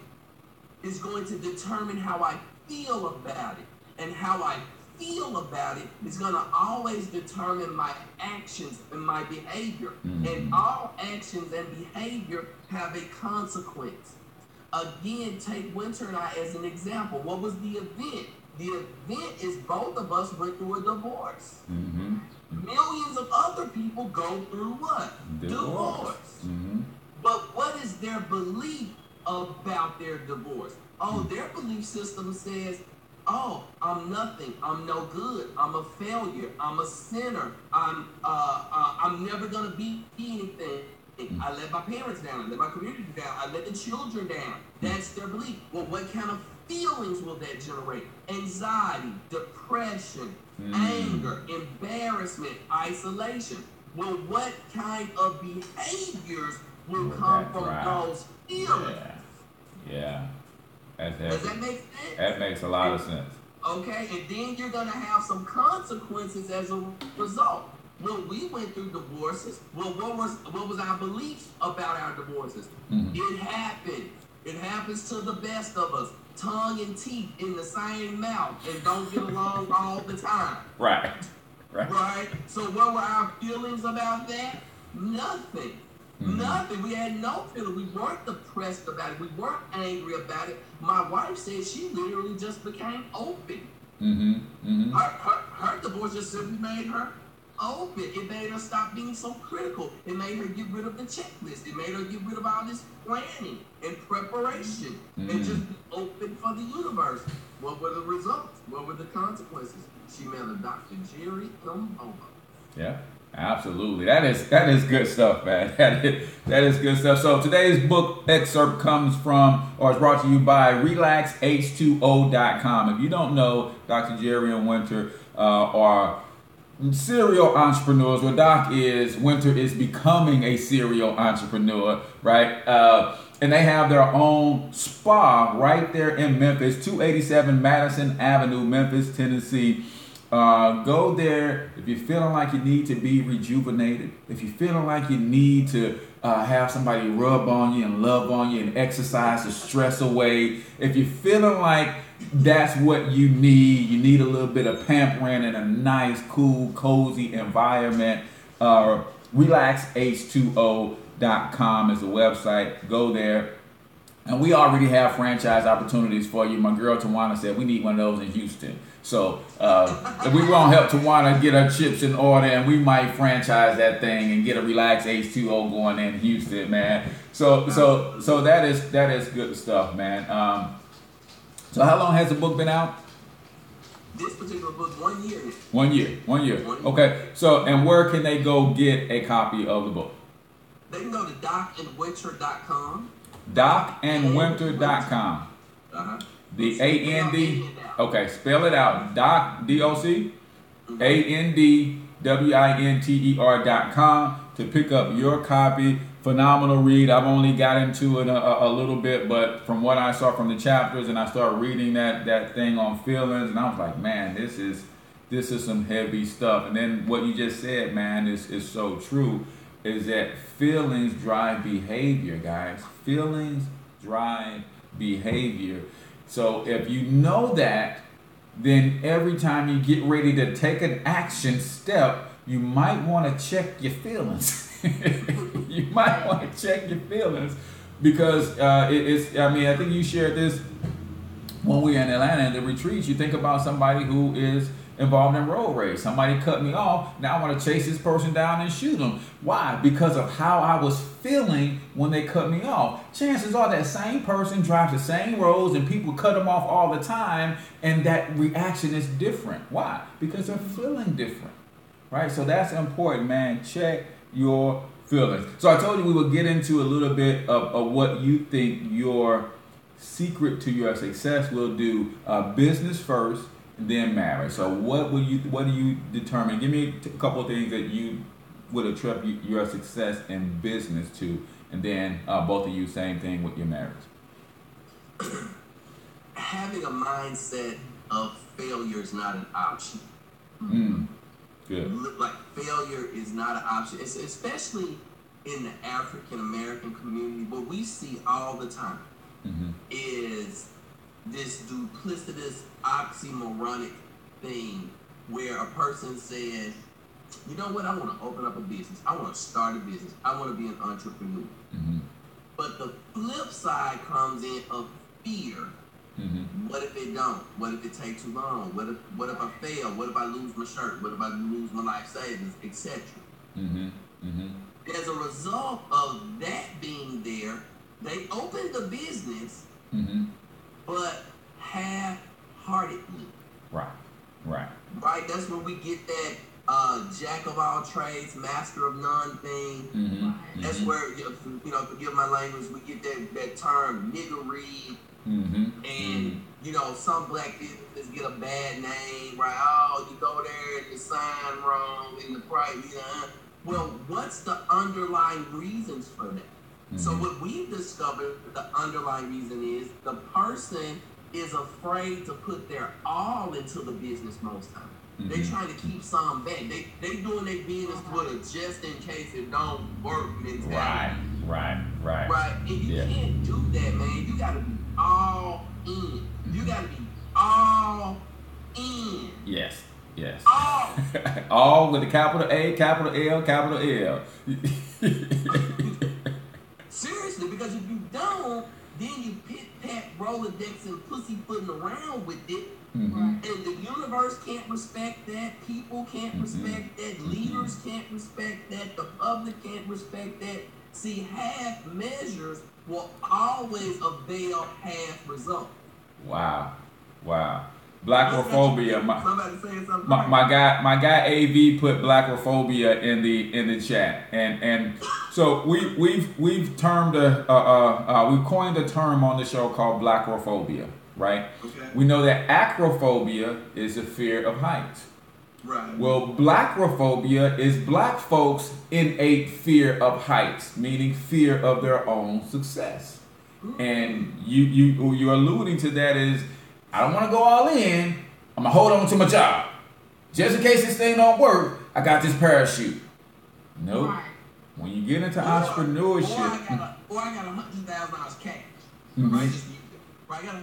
is going to determine how I feel about it. And how I feel about it is going to always determine my actions and my behavior. And all actions and behavior have a consequence. Again, take Winter and I as an example. What was the event? The event is both of us went through a divorce. Millions of other people go through what? Divorce. But what is their belief about their divorce? Oh, their belief system says, oh, I'm nothing. I'm no good. I'm a failure. I'm a sinner. I'm never gonna be anything. I let my parents down. I let my community down. I let the children down. That's their belief. Well, what kind of feelings will that generate? Anxiety, depression, anger, embarrassment, isolation. Well, what kind of behaviors will come from those feelings? Yeah. Does that make sense? That makes a lot of sense. Okay, and then you're going to have some consequences as a result. When we went through divorces, well, what was our beliefs about our divorces? It happened. It happens to the best of us. Tongue and teeth in the same mouth and don't get along all the time. Right. So what were our feelings about that? Nothing. Nothing. We had no feeling. We weren't depressed about it. We weren't angry about it. My wife said she literally just became open. Her divorce just simply made her open. It made her stop being so critical. It made her get rid of the checklist. It made her get rid of all this planning and preparation and just be open for the universe. What were the results? What were the consequences? She met a Dr. Jerry M. Bobo. Yeah, absolutely. That is good stuff, man. That is good stuff. So today's book excerpt comes from, or is brought to you by RelaxH2O.com. If you don't know, Dr. Jerry and Winter are serial entrepreneurs. What Winter is becoming a serial entrepreneur, right? And they have their own spa right there in Memphis, 287 Madison Avenue, Memphis, Tennessee. Go there if you're feeling like you need to be rejuvenated, if you're feeling like you need to have somebody rub on you and love on you and exercise the stress away, if you're feeling like that's what you need a little bit of pampering and a nice, cool, cozy environment, RelaxH2O.com is the website. Go there. And we already have franchise opportunities for you. My girl Tawana said we need one of those in Houston. So if we won't help Tawana get her chips in order, and we might franchise that thing and get a Relax H2O going in Houston, man. So that is good stuff, man. So how long has the book been out? This particular book, 1 year. 1 year. 1 year. Okay. So, and where can they go get a copy of the book? They can go to docandwinter.com. Docandwinter.com. The A-N-D. Okay, spell it out. Doc, D-O-C, ANDWINTER.com to pick up your copy. Phenomenal read. I've only got into it a little bit, but from what I saw from the chapters, and I started reading that thing on feelings, and I was like, man, this is some heavy stuff. And then what you just said, man, is so true, is that feelings drive behavior, guys. Feelings drive behavior. So if you know that, then every time you get ready to take an action step, you might want to check your feelings. You might want to check your feelings because I think you shared this when we were in Atlanta at the retreats. You think about somebody who is involved in road rage. Somebody cut me off. Now I want to chase this person down and shoot them. Why? Because of how I was feeling when they cut me off. Chances are that same person drives the same roads and people cut them off all the time, and that reaction is different. Why? Because they're feeling different, right? So that's important, man. Check your feelings. So I told you we would get into a little bit of what you think your secret to your success will do. Business first, then marriage. So what do you determine? Give me a couple of things that you would attribute your success in business to, and then both of you, same thing with your marriage. Having a mindset of failure is not an option. Good. Like failure is not an option. It's especially in the African American community. What we see all the time is this duplicitous, oxymoronic thing where a person says, you know what, I want to open up a business. I want to start a business. I want to be an entrepreneur. But the flip side comes in of fear. What if it don't? What if it takes too long? What if I fail? What if I lose my shirt? What if I lose my life savings, etc.? As a result of that being there, they opened the business, but half-heartedly. Right. That's where we get that jack of all trades, master of none thing. That's where, forgive my language, we get that term niggery. And some black businesses get a bad name, right? Oh, you go there and you sign wrong and the price, Well, what's the underlying reasons for that? So what we've discovered, the underlying reason is the person is afraid to put their all into the business most times. They trying to keep some back. They doing their business with a just in case it don't work mentality. Right. And you can't do that, man. You gotta be all in. You gotta be all in. Yes. All. All with a capital A, capital L, capital L. Seriously, because if you don't, Then you pit-pat Rolodex and pussyfooting around with it. Mm-hmm. And the universe can't respect that. People can't respect that. Leaders can't respect that. The public can't respect that. See, half measures will always avail half result. Wow. Blackophobia. Somebody saying something. My guy AV put blackophobia in the chat, and so we've termed we've coined a term on the show called blackophobia, right? Okay. We know that acrophobia is a fear of heights. Right. Well, blackophobia is black folks' innate fear of heights, meaning fear of their own success. And you're alluding to that is, I don't want to go all in. I'm gonna hold on to my job, just in case this thing don't work. I got this parachute. Nope. Right. When you get into entrepreneurship, Or I got $100,000 cash. Mm-hmm. Right, I got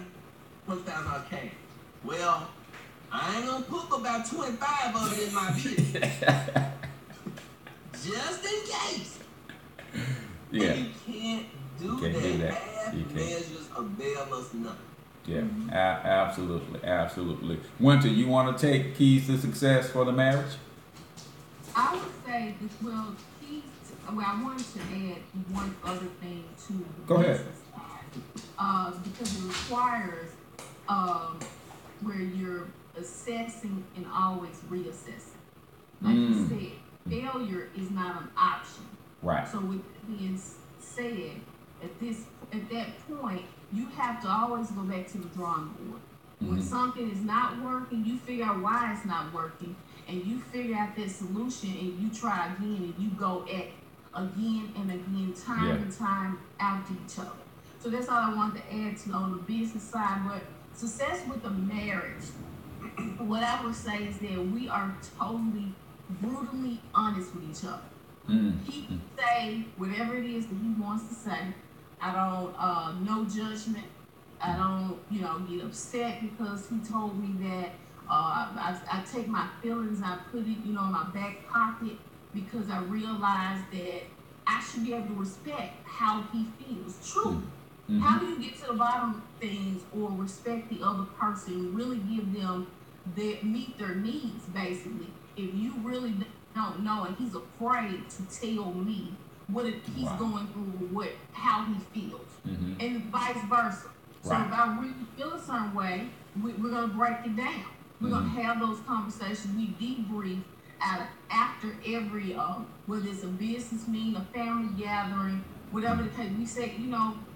$100,000 cash. Well, I ain't gonna put about 25 of it in my business, just in case. yeah, And you can't do that. Half measures avail us nothing. yeah, absolutely. Winter, you want to take keys to success for the marriage? I would say, I wanted to add one other thing to the Go ahead. business side, because it requires where you're assessing and always reassessing. Like you said, failure is not an option. Right. So with that being said, at that point, you have to always go back to the drawing board. When something is not working, you figure out why it's not working, and you figure out that solution, and you try again, and you go at again and again, time and time after each other. So that's all I wanted to add to on the business side. But success with the marriage, what I would say is that we are totally, brutally honest with each other. He can say whatever it is that he wants to say. I don't, no judgment. I don't, get upset because he told me that. I take my feelings, I put it, in my back pocket, because I realize that I should be able to respect how he feels. True. How do you get to the bottom of things or respect the other person, really give them meet their needs, basically? If you really don't know and he's afraid to tell me what he's going through, how he feels, and vice versa. So if I really feel a certain way, we're going to break it down. We're going to have those conversations. We debrief after every, whether it's a business meeting, a family gathering, whatever the case. We say,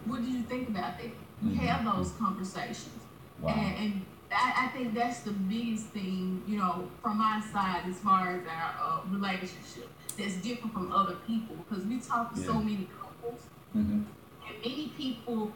what do you think about that? We have those conversations. And I think that's the biggest thing, from my side as far as our relationship that's different from other people, because we talk to so many couples, and many people,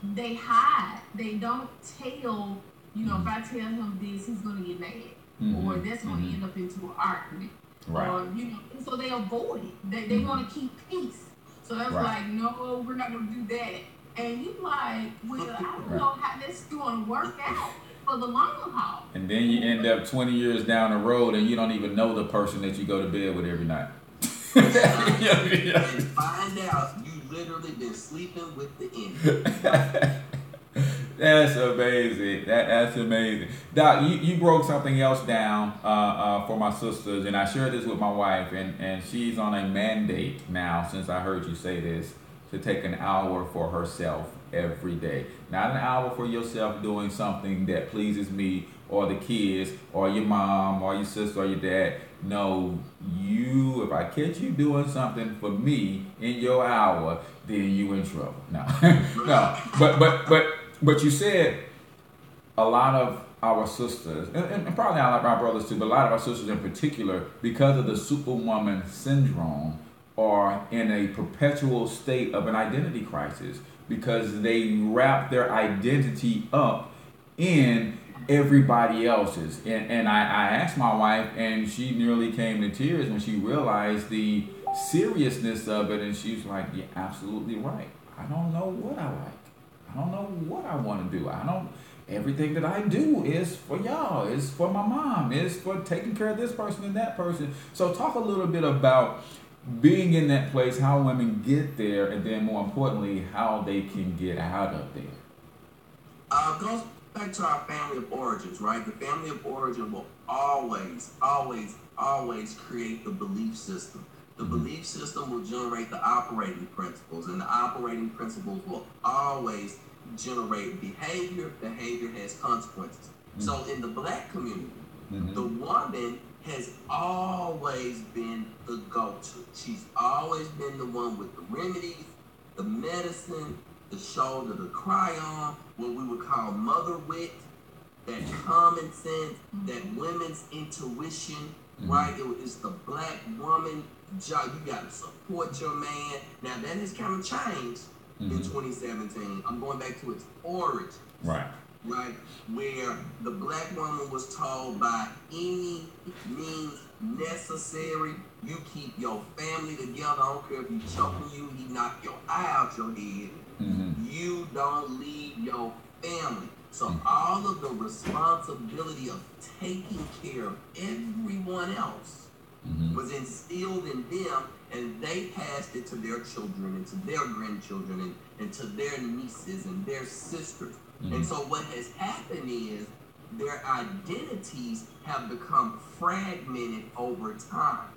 they hide. They don't tell, if I tell him this, he's going to get mad, or that's going to end up into an argument, or, and so they avoid it. They want to keep peace. So that's like, no, we're not going to do that. And you like, well, I don't know how this is going to work out for the long haul. And then you end up 20 years down the road and you don't even know the person that you go to bed with every night. And find out you literally been sleeping with the enemy. That's amazing. That's amazing. Doc, you broke something else down for my sisters, and I shared this with my wife, and she's on a mandate now, since I heard you say this, to take an hour for herself every day. Not an hour for yourself doing something that pleases me or the kids or your mom or your sister or your dad. No, if I catch you doing something for me in your hour, then you in trouble. No, no. But you said a lot of our sisters, and probably a lot of our brothers too, but a lot of our sisters in particular, because of the superwoman syndrome, are in a perpetual state of an identity crisis, because they wrap their identity up in everybody else's. And I asked my wife, and she nearly came to tears when she realized the seriousness of it, and she's like, you're absolutely right. I don't know what I like. I don't know what I want to do. Everything that I do is for y'all. It's for my mom. It's for taking care of this person and that person. So talk a little bit about being in that place, how women get there, and then more importantly, how they can get out of there. Goes back to our family of origins, right? The family of origin will always, always, always create the belief system. The belief system will generate the operating principles, and the operating principles will always generate behavior. Behavior has consequences. So in the black community, the woman has always been the go-to. She's always been the one with the remedies, the medicine, the shoulder to cry on, what we would call mother wit, that common sense, that women's intuition, right? It's the black woman job. You got to support your man. Now, that has kind of changed in 2017. I'm going back to its origin. Right. Right? Where the black woman was told by any means necessary, you keep your family together. I don't care if he's choking you, he knock your eye out your head. You don't leave your family. So all of the responsibility of taking care of everyone else was instilled in them, and they passed it to their children and to their grandchildren and to their nieces and their sisters. And so what has happened is their identities have become fragmented over time.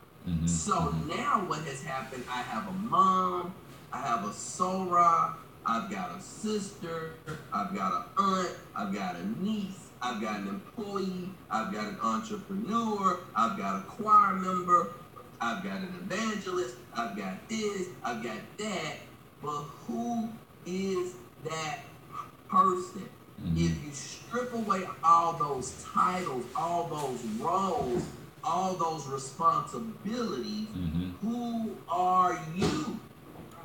So now what has happened, I have a mom, I have a Sora, I've got a sister, I've got an aunt, I've got a niece, I've got an employee, I've got an entrepreneur, I've got a choir member, I've got an evangelist, I've got this, I've got that. But who is that person? If you strip away all those titles, all those roles, all those responsibilities, who are you?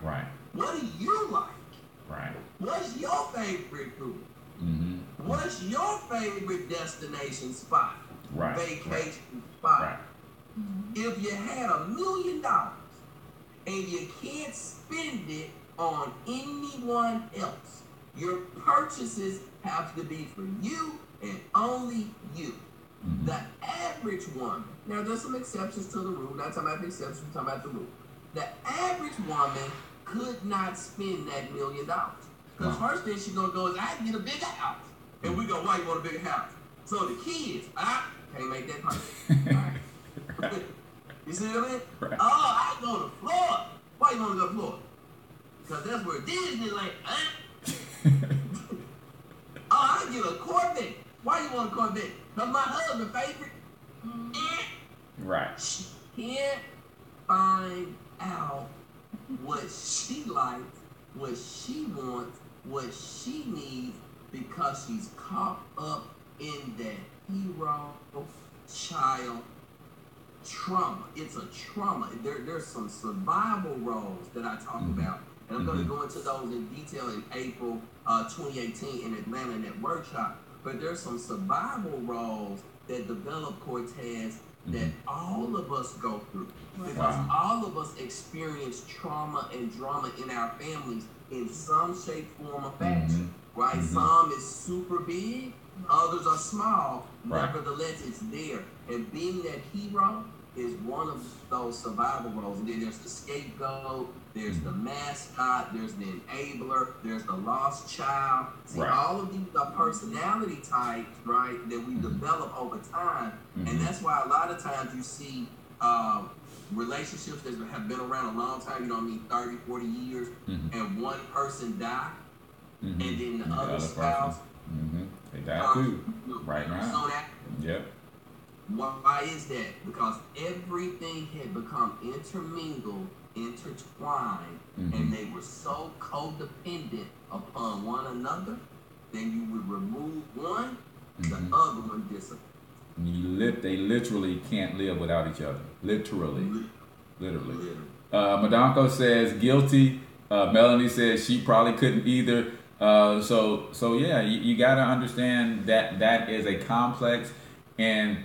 Right. What do you like? Right. What's your favorite food? What's your favorite destination spot? Right. Vacation spot? Right. If you had $1 million and you can't spend it on anyone else, your purchases have to be for you and only you. The average woman, now there's some exceptions to the rule, not talking about the exceptions, we're talking about the rule. The average woman could not spend that $1 million. Because first thing she's going to go is, I can get a bigger house. And we go, why you want a bigger house? So the kids, I can't make that person. Right. You see what I mean? Right. Oh, I go to Florida. Why you want to go to Florida? Because that's where Disneyland, Oh, I can get a Corvette. Why you want a Corvette? Because my husband's favorite. Right. She can't find out what she likes, what she wants, what she needs, because she's caught up in that hero child trauma. It's a trauma. There's some survival roles that I talk about, and I'm going to go into those in detail in April 2018 in Atlanta in that workshop. But there's some survival roles that develop Cortez that all of us go through, because all of us experience trauma and drama in our families in some shape, form, or fashion, right? Some is super big, others are small. Nevertheless, it's there. And being that hero is one of those survival roles. And then there's the scapegoat, there's the mascot, there's the enabler, there's the lost child. See, all of these are personality types, right, that we develop over time. And that's why a lot of times you see relationships that have been around a long time, 30, 40 years, and one person die, and then the other spouse, they die too, right now. So that, why is that? Because everything had become intermingled, intertwined, and they were so codependent upon one another, then you would remove one, the other one disappears. They literally can't live without each other. Literally. Madonko says guilty. Melanie says she probably couldn't either. So yeah, you got to understand that is a complex, and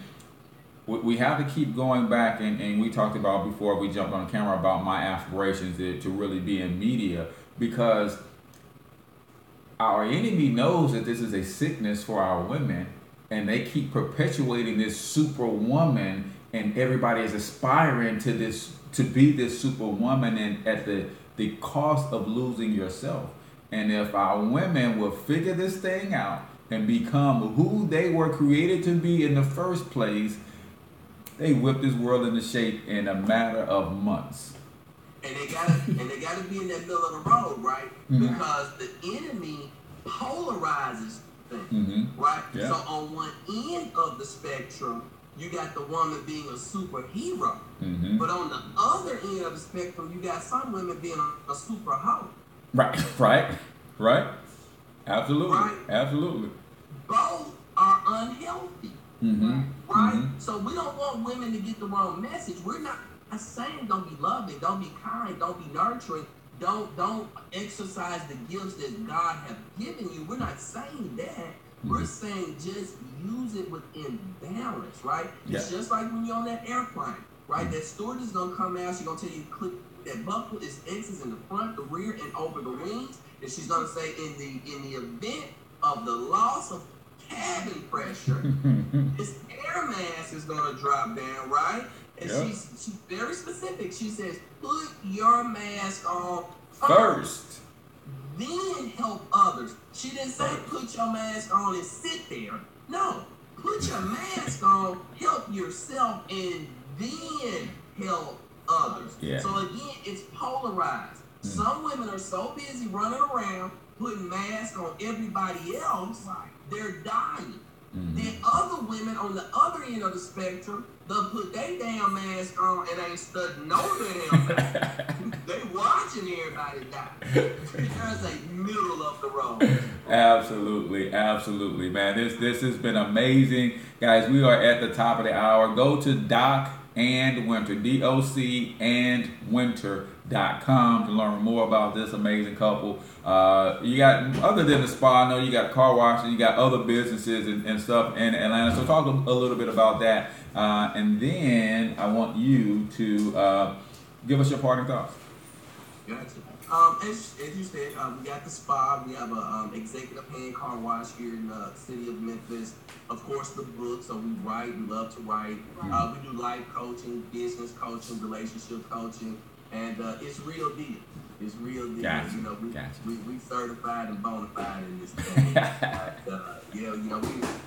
we have to keep going back. And we talked about before we jumped on camera about my aspirations to really be in media, because our enemy knows that this is a sickness for our women. And they keep perpetuating this superwoman and everybody is aspiring to be this superwoman, and at the cost of losing yourself. And if our women will figure this thing out and become who they were created to be in the first place, they whip this world into shape in a matter of months. And they gotta be in that middle of the road, right? Mm-hmm. Because the enemy polarizes things, mm-hmm. right? Yeah. So on one end of the spectrum, you got the woman being a superhero, mm-hmm. but on the other end of the spectrum, you got some women being a super hoe. Right. Absolutely. Right? Absolutely. Both are unhealthy. Mm-hmm. Right? Mm-hmm. So we don't want women to get the wrong message. We're not saying don't be loving, don't be kind, don't be nurturing, don't exercise the gifts that God has given you. We're not saying that. Mm-hmm. We're saying just use it within balance, right? Yeah. It's just like when you're on that airplane, right? Mm-hmm. That stewardess is gonna come out, she's gonna tell you to click that buckle, is X's in the front, the rear, and over the wings. And she's gonna say in the event of the loss of cabin pressure, this air mask is gonna drop down, right? And yep. she's very specific. She says, put your mask on first, then help others. She didn't say put your mask on and sit there. No, put your mask on, help yourself, and then help others. Yeah. So again, it's polarized. Some women are so busy running around putting masks on everybody else, they're dying. Mm-hmm. Then other women on the other end of the spectrum, they'll put their damn mask on and ain't studying no damn mask. They watching everybody die. There's a middle of the road. Absolutely, man. This has been amazing. Guys, we are at the top of the hour. Go to Doc and Winter, DOC and Winter.com to learn more about this amazing couple. You got, other than the spa, I know you got car washes, you got other businesses and stuff in Atlanta. So talk a little bit about that. And then I want you to give us your parting thoughts. Gotcha. As you said, we got the spa. We have a executive hand car wash here in the city of Memphis. Of course, the book. So we write. We love to write. We do life coaching, business coaching, relationship coaching, and it's real deal. It's real deal. Gotcha. You know, we certified and bona fide in this thing.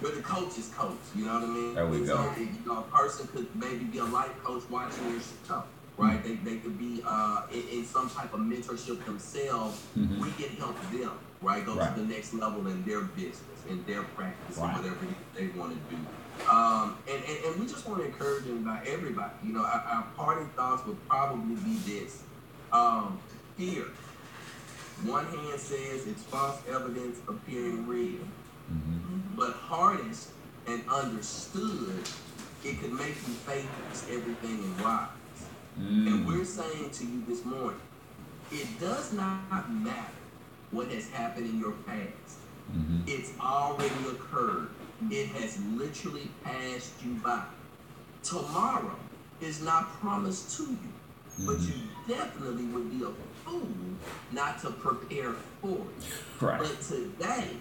We're the coach's coach. You know what I mean? There we go. So, a person could maybe be a life coach watching your show. Right, they could be in some type of mentorship themselves. Mm-hmm. We can help them, right, go to the next level in their business, in their practice, and whatever they want to do. And we just want to encourage everybody. You know, our parting thoughts would probably be this: fear. One hand says it's false evidence appearing real, but harnessed and understood, it could make you face everything in wise. And we're saying to you this morning, it does not matter what has happened in your past. It's already occurred. It has literally passed you by. Tomorrow is not promised to you, but you definitely would be a fool not to prepare for it. Right. But today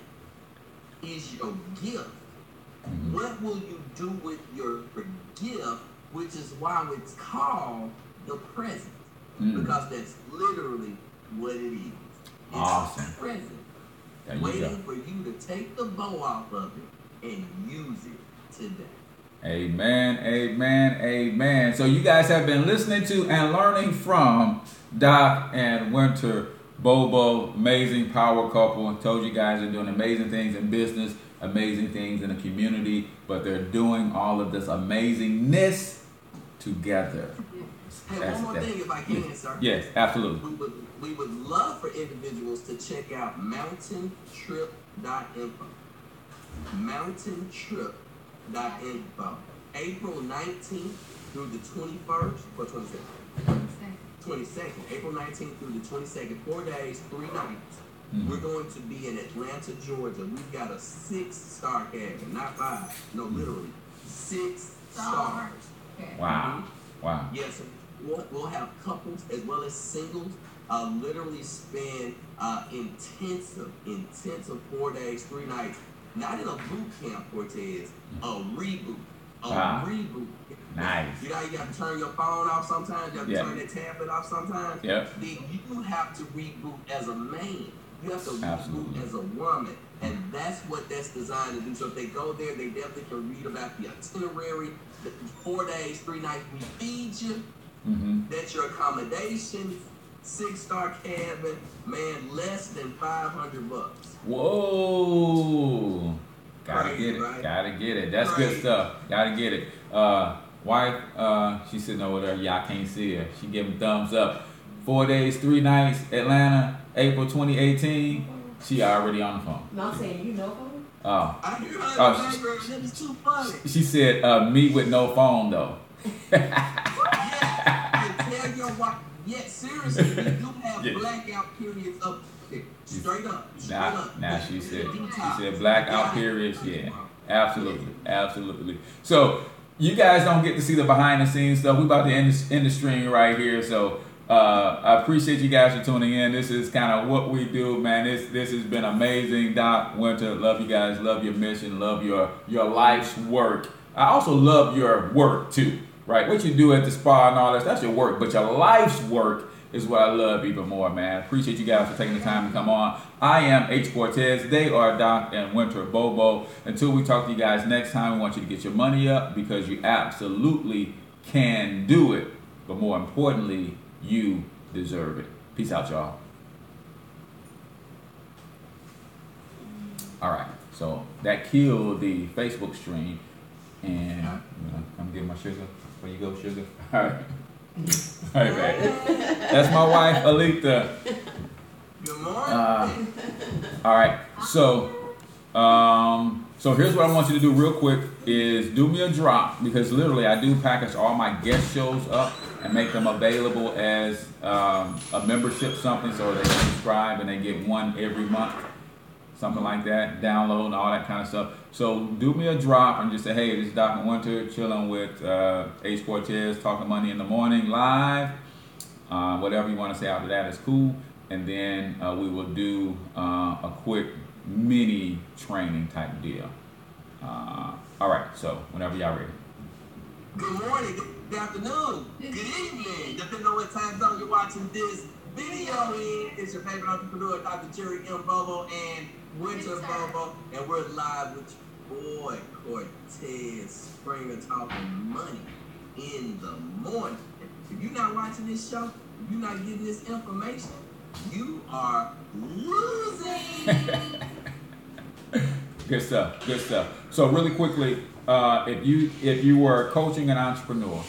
is your gift. What will you do with your gift, which is why it's called the present, because that's literally what it is. It's awesome. A present, waiting for you to take the bow off of it and use it today. Amen. So you guys have been listening to and learning from Doc and Winter, Bobo, amazing power couple. I told you guys they're doing amazing things in business, amazing things in the community, but they're doing all of this amazingness together. Hey, one more thing if I can, sir. Yes, absolutely. We would love for individuals to check out mountaintrip.info. Mountaintrip.info. April 19th through the 21st, or 22nd? 22nd. April 19th through the 22nd. 4 days, 3 nights. We're going to be in Atlanta, Georgia. We've got a 6-star cabin, not 5. No, literally 6 stars. Wow. Yes, we'll have couples as well as singles. Literally spend intensive 4 days, 3 nights. Not in a boot camp, Cortez. A reboot. Nice. You know, you got to turn your phone off sometimes. You have to turn that tablet off sometimes. Yep. Then you have to reboot as a man. You have to reboot as a woman. And that's what that's designed to do. So if they go there, they definitely can read about the itinerary, the 4 days, 3 nights we feed you. That's your accommodation, 6-star cabin, man, less than $500. Whoa. Gotta get it. Right? Gotta get it. That's good stuff. Gotta get it. Wife, she's sitting over there. Yeah, I can't see her. She giving thumbs up. 4 days, 3 nights, Atlanta, April 2018. She already on the phone. No, I'm saying you know phone? I hear her in the background. Too funny. She said, me with no phone, though. Tell your wife. Yeah, seriously, we do have blackout periods up there. Straight up. Now she said blackout periods. Yeah, absolutely. So you guys don't get to see the behind the scenes stuff. We about to end the stream right here. So I appreciate you guys for tuning in. This is kind of what we do, man. This has been amazing. Doc Winter, love you guys. Love your mission. Love your life's work. I also love your work too. Right, what you do at the spa and all that's your work, but your life's work is what I love even more, man. Appreciate you guys for taking the time to come on. I am H. Cortez. They are Doc and Winter Bobo. Until we talk to you guys next time, we want you to get your money up because you absolutely can do it. But more importantly, you deserve it. Peace out, y'all. All right, so that killed the Facebook stream. And I'm getting my sugar. Where you go, sugar? All right. All right, man. That's my wife, Alita. Good morning. All right. So here's what I want you to do real quick is do me a drop because literally I do package all my guest shows up and make them available as a membership something so they can subscribe and they get one every month. Something like that, download and all that kind of stuff. So do me a drop and just say, hey, this is Doc Winter chilling with H. Cortez, talking money in the morning live. Whatever you want to say after that is cool. And then we will do a quick mini training type deal. All right, so whenever y'all ready. Good morning, good afternoon, good evening. Depending on what time zone you're watching this video in, it's your favorite entrepreneur, Dr. Jerry M. Bobo and Winter Bobo, and we're live with your boy, Cortez Springer, talking money in the morning. If you're not watching this show, if you're not getting this information, you are losing. Good stuff. So really quickly, if you were coaching an entrepreneur,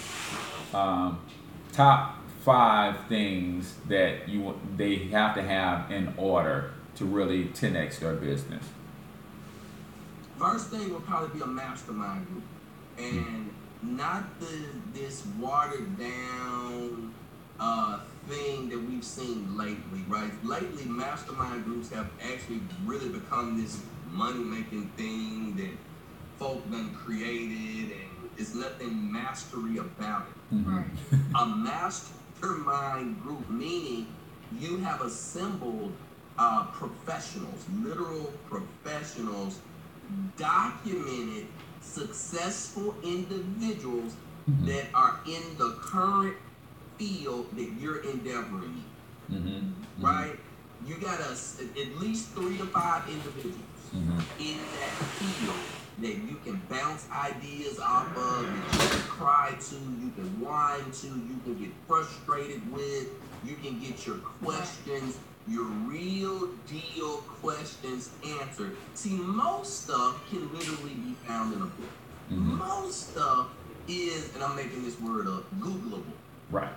top 5 things that they have to have in order to really 10x their business. First thing will probably be a mastermind group, and not this watered down thing that we've seen lately, right? Lately, mastermind groups have actually really become this money-making thing that folk done created, and there's nothing mastery about it. Right. A mastermind group, meaning you have assembled professionals, literal professionals, documented successful individuals that are in the current field that you're endeavoring in, right? You got at least 3 to 5 individuals in that field that you can bounce ideas off of, that you can cry to, you can whine to, you can get frustrated with, you can get your questions, your real deal questions answered. See, most stuff can literally be found in a book. Most stuff is, and I'm making this word up, Googleable. Right.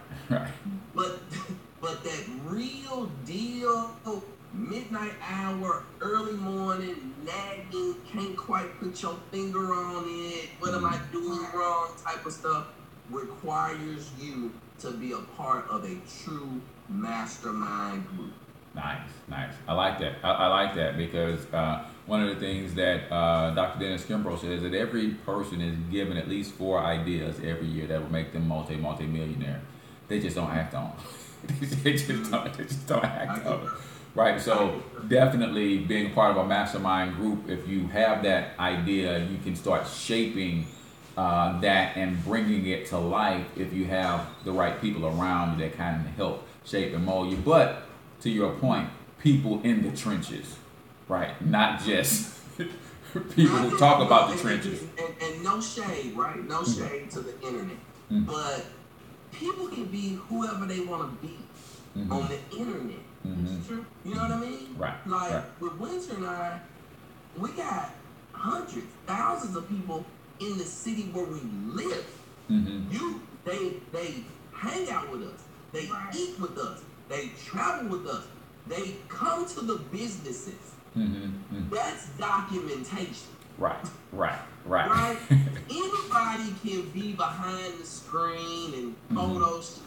But that real deal, midnight hour, early morning, nagging, can't quite put your finger on it, what am I doing wrong type of stuff, requires you to be a part of a true mastermind group. Nice. I like that. I like that because one of the things that Dr. Dennis Kimbrough says that every person is given at least 4 ideas every year that will make them multi-millionaire. They just don't act on it. they just don't act on it. Right, so definitely being part of a mastermind group, if you have that idea, you can start shaping that and bringing it to life if you have the right people around you that kind of help shape and mold you. But to your point, people in the trenches, right? Not just people who talk about the trenches. And no shade, right? No shade to the internet. But people can be whoever they want to be on the internet. It's true. You know what I mean? Right. Like with Winter and I, we got hundreds, thousands of people in the city where we live. They hang out with us. They eat with us. They travel with us. They come to the businesses. That's documentation. Right. Anybody can be behind the screen and Photoshop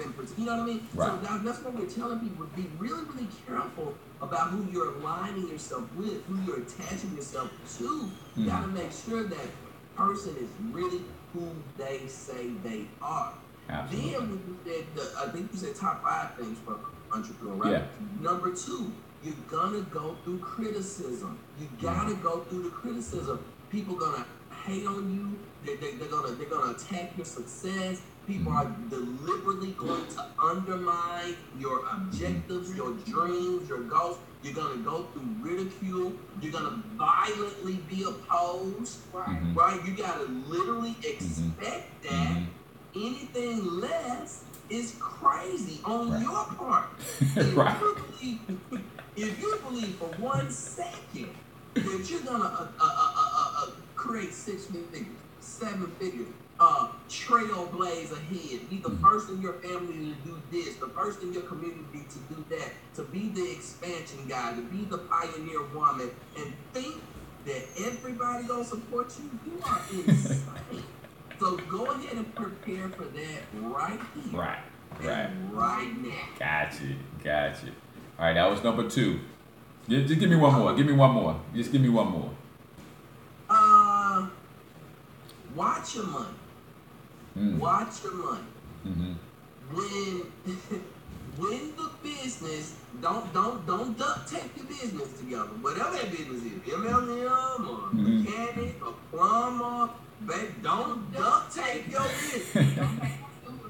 and you know what I mean? Right. So that's what we're telling people: be really, really careful about who you're aligning yourself with, who you're attaching yourself to. You gotta make sure that person is really who they say they are. Absolutely. Then when you said, I think you said top 5 things for entrepreneur, right? Yeah. Number 2, you're gonna go through criticism. You gotta go through the criticism. People gonna hate on you. They're gonna attack your success. People are deliberately going to undermine your objectives, your dreams, your goals. You're gonna go through ridicule. You're gonna violently be opposed. Right? You gotta literally expect that. Anything less is crazy on your part. If you believe for 1 second that you're gonna create 6 figures, 7 figures, trailblaze ahead, be the first in your family to do this, the first in your community to do that, to be the expansion guy, to be the pioneer woman, and think that everybody gonna support you, you are insane. So go ahead and prepare for that right here. Right now. Gotcha. All right, that was number 2. Just give me one more. Just give me one more. Watch your money. Watch your money. When the business, don't duct tape your business together. Whatever that business is, MLM or mechanic or plumber, baby, don't duct tape your business.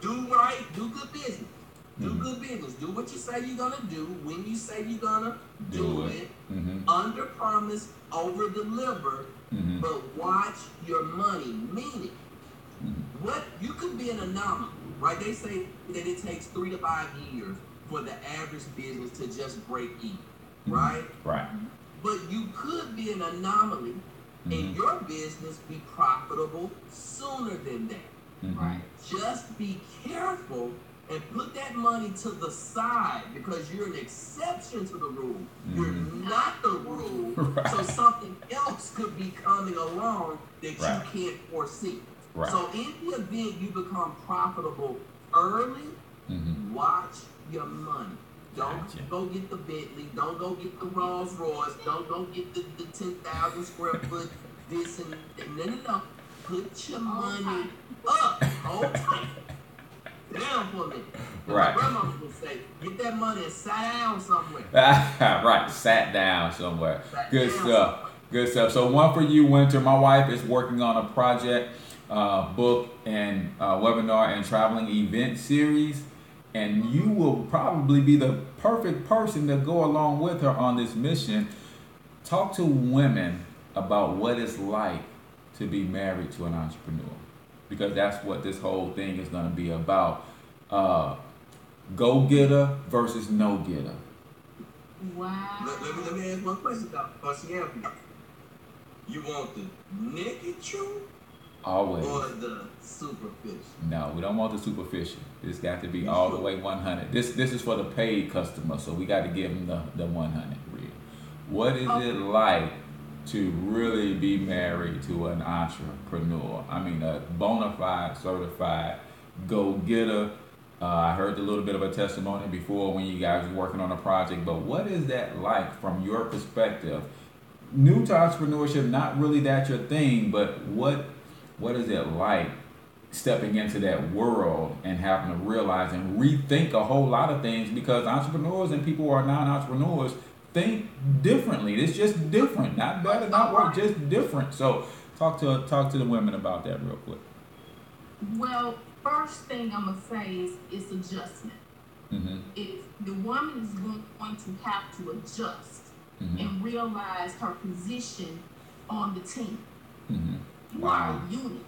Do right, do good business. Do good business. Do what you say you're gonna do when you say you're gonna do it. Under promise, over deliver. But watch your money. Meaning, what you could be an anomaly, right? They say that it takes 3 to 5 years for the average business to just break even, right? Right. But you could be an anomaly and your business be profitable sooner than that. Right? Just be careful and put that money to the side because you're an exception to the rule. You're not the rule. So something else could be coming along that you can't foresee. So in the event you become profitable early, watch your money. Don't go get the Bentley. Don't go get the Rolls Royce. Don't go get the 10,000 square foot this and that. No. Put your money up. Hold tight. Down for a minute. My grandma would say, get that money and sit down somewhere. Sat down somewhere. Good stuff. So one for you, Winter. My wife is working on a project, book and webinar and traveling event series. And you will probably be the perfect person to go along with her on this mission. Talk to women about what it's like to be married to an entrepreneur. Because that's what this whole thing is going to be about. Go-getter versus no-getter. Wow. Let me ask one question, Dr. You want the naked truth? Always. Or the superficial? No, we don't want the superficial. It's got to be all the way 100. This is for the paid customer, so we got to give them the 100 real. What is it like to really be married to an entrepreneur? I mean, a bona fide, certified go-getter. I heard a little bit of a testimony before when you guys were working on a project, but what is that like from your perspective? New to entrepreneurship, not really that your thing, but what is it like stepping into that world and having to realize and rethink a whole lot of things, because entrepreneurs and people who are non-entrepreneurs think differently. It's just different, not better, not worse, just different. So Talk to the women about that real quick. Well, first thing I'm gonna say is adjustment. If the woman is going to have to adjust and realize her position on the team. You are a unit,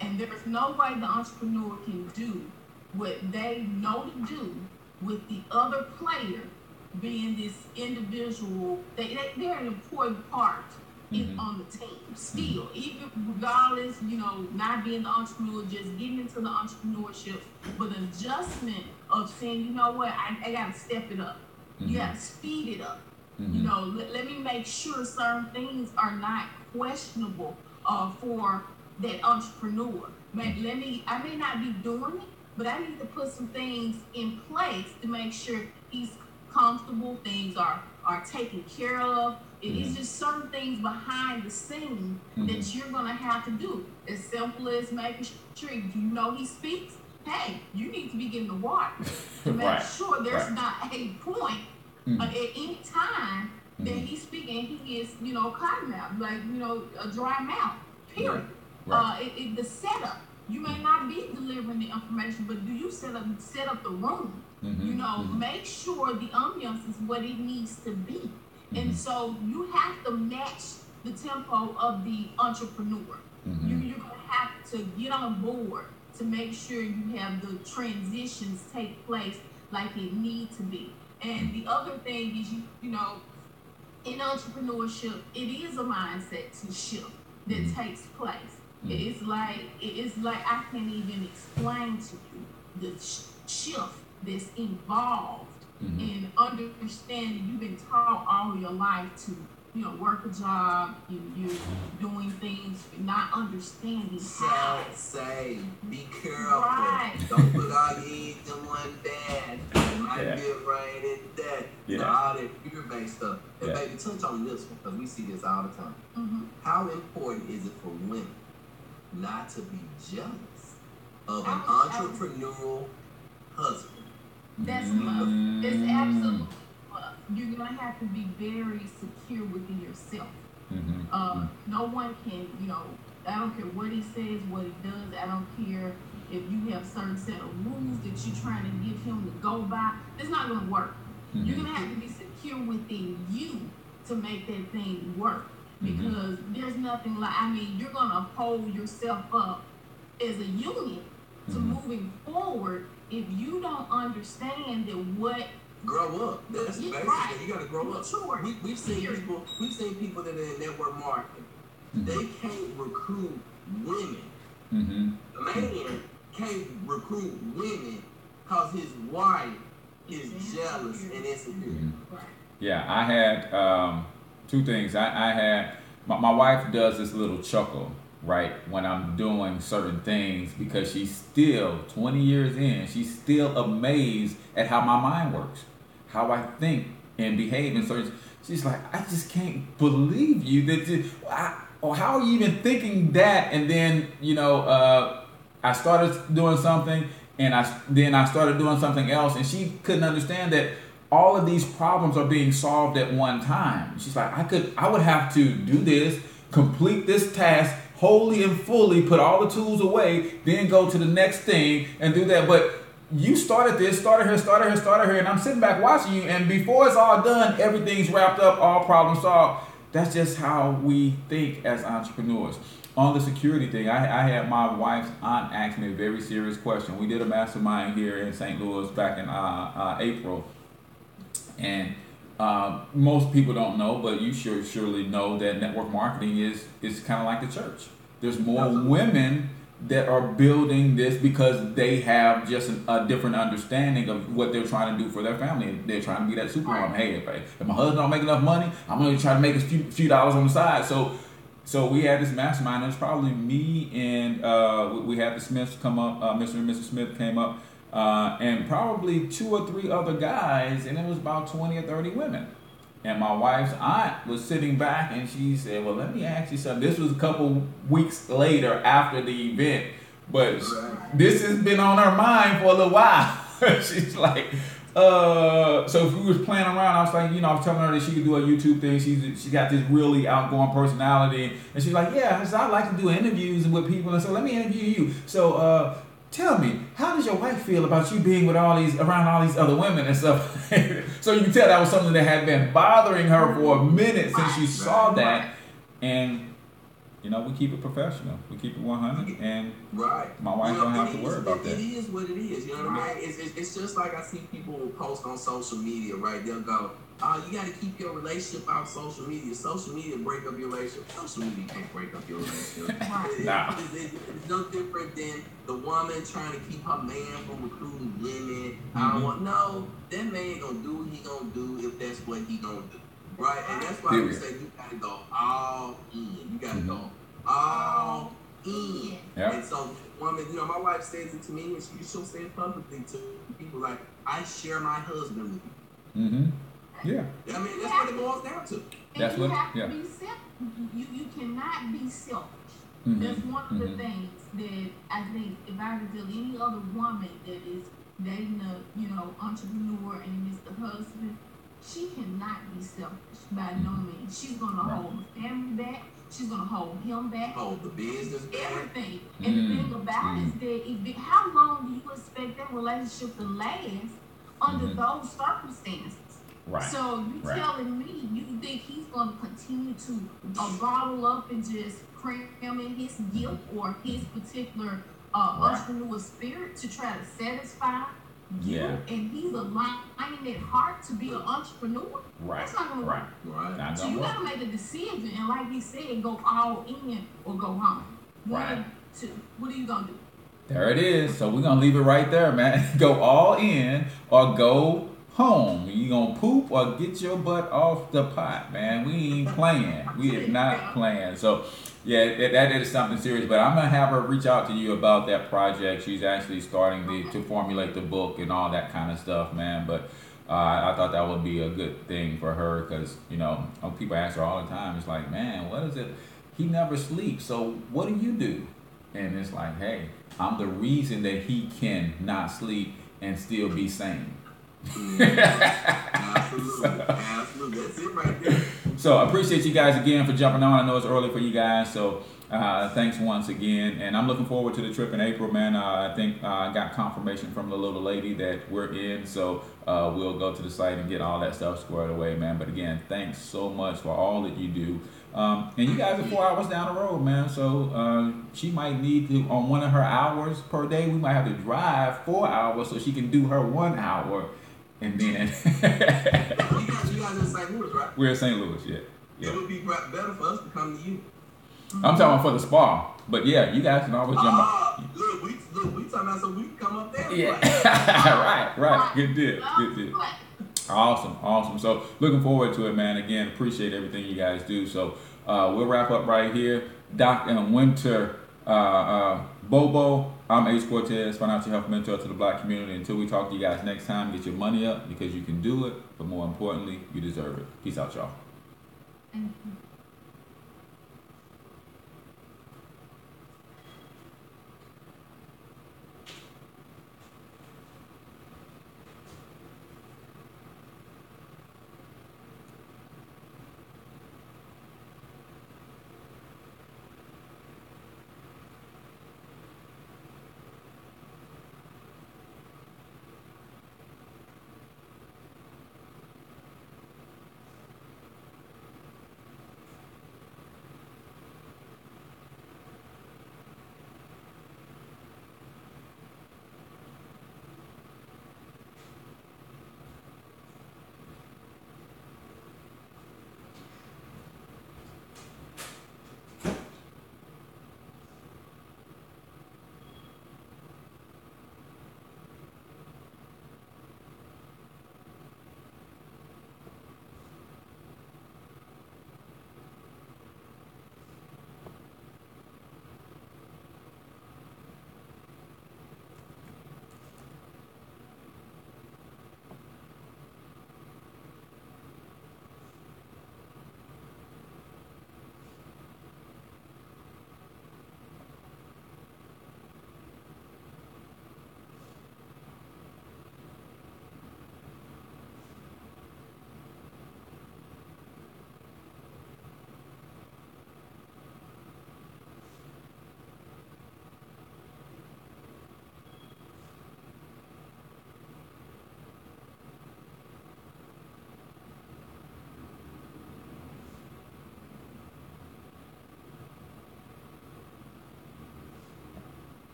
and there is no way the entrepreneur can do what they know to do with the other player being this individual. They're an important part on the team still, even regardless, not being the entrepreneur, just getting into the entrepreneurship, but adjustment of saying, you know what, I got to step it up. You got to speed it up. Let me make sure certain things are not questionable for that entrepreneur. I may not be doing it, but I need to put some things in place to make sure he's comfortable, things are taken care of. It's just certain things behind the scene that you're going to have to do. As simple as making sure he speaks. Hey, you need to be getting the water to make sure there's not a point at any time that he's speaking, he is, cotton mouth, like, a dry mouth, period. The setup, you may not be delivering the information, but do you set up the room? Make sure the ambiance is what it needs to be. And so you have to match the tempo of the entrepreneur. You're going to have to get on board to make sure you have the transitions take place like it needs to be. And the other thing is, in entrepreneurship, it is a mindset to shift that takes place. It's like I can't even explain to you the shift that's involved in understanding. You've been taught all your life to, work a job, you're doing things, not understanding how. Say, be careful. Don't put all your eggs in one bag. Might be a rain in that. All that fear-based stuff. And baby, touch on this one, because we see this all the time. How important is it for women not to be jealous of an entrepreneurial husband? That's love. It's absolutely love. You're going to have to be very secure within yourself. No one can, I don't care what he says, what he does. I don't care if you have certain set of rules that you're trying to give him to go by. It's not going to work. You're going to have to be secure within you to make that thing work. Because there's nothing you're going to hold yourself up as a unit to moving forward if you don't understand that what. Grow up. That's basically you got to grow up. Sure. We've seen people that are in network marketing. They can't recruit women. The man can't recruit women because his wife is jealous and insecure. Yeah, I had two things. I had my wife does this little chuckle right when I'm doing certain things, because she's still 20 years in. She's still amazed at how my mind works, how I think and behave in certain. She's like, I just can't believe you or how are you even thinking that? And then I started doing something, and I started doing something else, and she couldn't understand that all of these problems are being solved at one time. She's like, I would have to do this, complete this task wholly and fully, put all the tools away, then go to the next thing and do that. But you started her, and I'm sitting back watching you, and before it's all done, everything's wrapped up, all problems solved. That's just how we think as entrepreneurs. On the security thing, I had my wife's aunt ask me a very serious question. We did a mastermind here in St. Louis back in April. And most people don't know, but you surely know that network marketing is kind of like the church. There's more women that are building this because they have just a different understanding of what they're trying to do for their family. They're trying to be that superwoman. Hey, if my husband don't make enough money, I'm going to try to make a few dollars on the side. So we had this mastermind. It was probably me and we had the Smiths come up. Mr. and Mrs. Smith came up. And probably 2 or 3 other guys, and it was about 20 or 30 women. And my wife's aunt was sitting back, and she said, well, let me ask you something. This was a couple weeks later after the event, but this has been on her mind for a little while. She's like, So if we was playing around, I was like, I was telling her that she could do a YouTube thing. She got this really outgoing personality, and she's like, yeah, I like to do interviews with people, and so let me interview you. So tell me, how does your wife feel about you being with around all these other women and stuff? So you can tell that was something that had been bothering her for a minute since she saw that, and. We keep it professional. We keep it 100, and my wife don't have to worry about that. It is what it is. You know what I mean? It's just like I see people post on social media, right? They'll go, you got to keep your relationship out of social media. Social media break up your relationship. Social media can't break up your relationship. It's no different than the woman trying to keep her man from recruiting women. No, that man gonna do what he gonna do if that's what he gonna do. Right, and that's why we say you gotta go all in. You gotta go all in. Yep. And so, woman, my wife says it to me, and she'll say it publicly to people like, "I share my husband with you." Yeah. I mean, that's what it boils down to. That's what. Yeah. You cannot be selfish. That's one of the things that I think if I could tell any other woman that is dating a entrepreneur and it's the husband. She cannot be selfish by no means. She's gonna hold the family back. She's gonna hold him back. Hold the business back. Everything. And the thing about it is that how long do you expect that relationship to last under those circumstances? Right. So you telling me you think he's gonna continue to bottle up and just cram in his guilt or his particular entrepreneur spirit to try to satisfy? And he's aligning at heart to be an entrepreneur. That's not gonna work. So you gotta make a decision, and like he said, go all in or go home. One, two. What are you gonna do? There it is. So we're gonna leave it right there, man. Go all in or go home. You gonna poop or get your butt off the pot, man. We ain't playing. We is not playing. So. Yeah, that is something serious, but I'm going to have her reach out to you about that project. She's actually starting to formulate the book and all that kind of stuff, man, but I thought that would be a good thing for her because, people ask her all the time, it's like, man, what is it? He never sleeps, so what do you do? And it's like, hey, I'm the reason that he can not sleep and still be sane. Absolutely. That's it right there. So I appreciate you guys again for jumping on. I know it's early for you guys, so thanks once again. And I'm looking forward to the trip in April, man. I think I got confirmation from the little lady that we're in, so we'll go to the site and get all that stuff squared away, man. But again, thanks so much for all that you do. And you guys are 4 hours down the road, man. So she might need to, on one of her hours per day, we might have to drive 4 hours so she can do her 1 hour. And then you guys in St. Louis, right? We're in St. Louis, yeah. It would be better for us to come to you. I'm talking for the spa, but yeah, you guys can always jump up. Look, we talking about so we can come up there. Yeah, right. Good deal. Awesome. So looking forward to it, man. Again, appreciate everything you guys do. So we'll wrap up right here. Doc and Winter, Bobo. I'm Ace Cortez, financial health mentor to the Black community. Until we talk to you guys next time, get your money up because you can do it, but more importantly, you deserve it. Peace out, y'all. Thank you.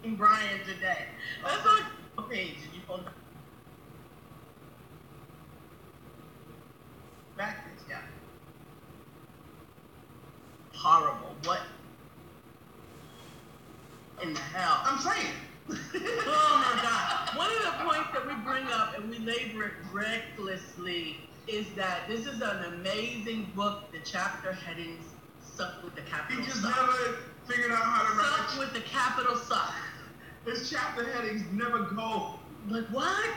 Brian today. That's on the page. And you pull back this, yeah. Horrible. What in the hell? I'm saying. Oh my God. One of the points that we bring up and we labor it recklessly is that this is an amazing book. The chapter headings suck with the capital He just suck. never figured out how to write. Suck with the capital suck. His chapter headings never go. Like what?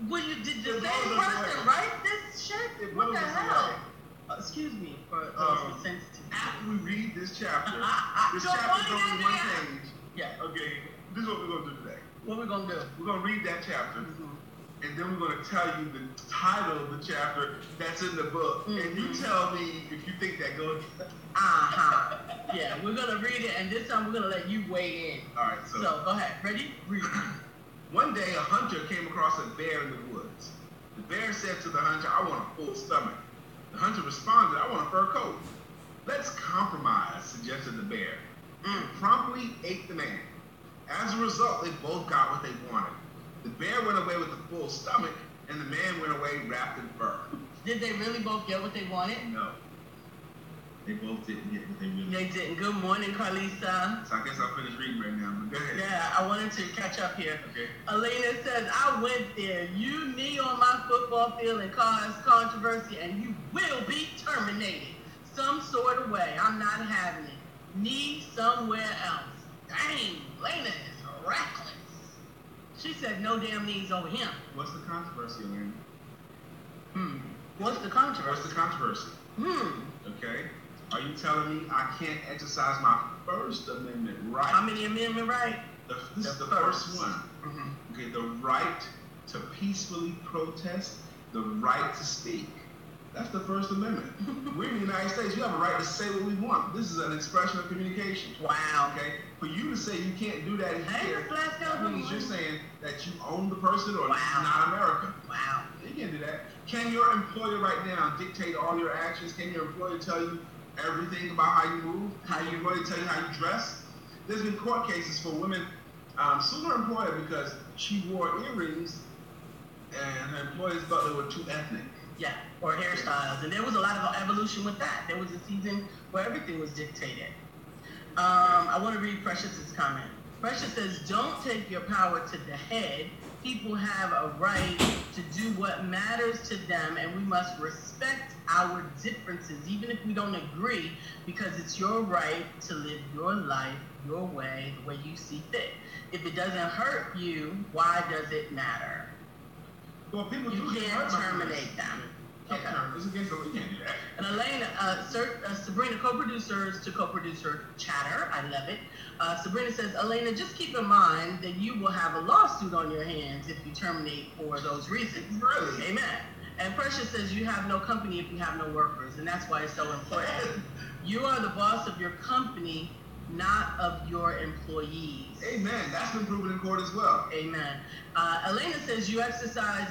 Well, you did the It same blows us person away. write this shit? It What blows the us hell? away. Excuse me for those with sensitive. After we read this chapter, this So chapter's what only is one it? page. Yeah. Okay, this is what we're going to do today. What we gonna do? We're going to read that chapter, and then we're going to tell you the title of the chapter that's in the book. And you tell me if you think that goes. Yeah, we're gonna read it, and this time we're gonna let you weigh in. All right, So go ahead. Ready? Read. One day, a hunter came across a bear in the woods. The bear said to the hunter, "I want a full stomach." The hunter responded, "I want a fur coat." "Let's compromise," suggested the bear, and promptly ate the man. As a result, they both got what they wanted. The bear went away with a full stomach, and the man went away wrapped in fur. Did they really both get what they wanted? No. They both didn't get what they really They didn't. Good morning, Carlisa. So I guess I'll finish reading right now, but go ahead. Yeah, I wanted to catch up here. Okay. Elena says, I went there. You knee on my football field and cause controversy, and you will be terminated. Some sort of way. I'm not having it. Knee somewhere else. Dang, Elena is reckless. She said, no damn knees over him. What's the controversy, Elena? What's the controversy? What's the controversy? Okay. Are you telling me I can't exercise my First Amendment right? How many amendment right? This is the first one. Okay, the right to peacefully protest, the right to speak. That's the First Amendment. We're in the United States. You have a right to say what we want. This is an expression of communication. Wow. Okay? For you to say you can't do that here, let's go. that means you're saying that you own the person or it's not America. Wow. You can't do that. Can your employer right now dictate all your actions? Can your employer tell you everything about how you move? How your employer tell you how you dress? There's been court cases for women suing her employer because she wore earrings and her employers thought they were too ethnic. Yeah, or hairstyles. And there was a lot of evolution with that. There was a season where everything was dictated. I want to read Precious's comment. Precious says, don't take your power to the head. People have a right to do what matters to them, and we must respect our differences, even if we don't agree, because it's your right to live your life your way, the way you see fit. If it doesn't hurt you, why does it matter? Well, people You can't terminate them. Okay. It's against the law. You can't do that. And Elena, Sabrina, co-producers to co-producer chatter. I love it. Sabrina says, Elena, just keep in mind that you will have a lawsuit on your hands if you terminate for those reasons. Really? Amen. And Precious says, you have no company if you have no workers, and that's why it's so important. You are the boss of your company, not of your employees. Amen. That's been proven in court as well. Amen. Elena says, you exercise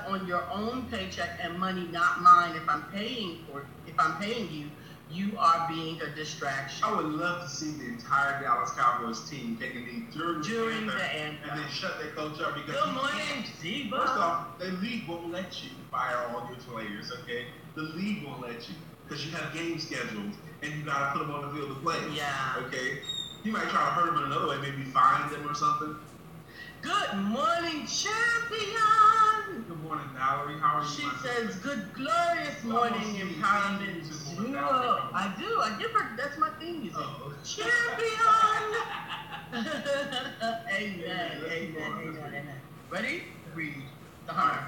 on your own paycheck and money, not mine. If I'm paying you, you are being a distraction. I would love to see the entire Dallas Cowboys team take a knee during the anthem and then shut their coach up because good morning, Zeba. First off, the league won't let you fire all your players, okay? The league won't let you because you have game schedules and you gotta put them on the field to play. Yeah. Okay? You might try to hurt them in another way, maybe fine them or something. Good morning, champion. Good morning, Valerie. How are you? She says, good glorious morning, empowerment duo. I do. I give her, that's my theme music. Champion. Amen. Ready? Read. The hunter.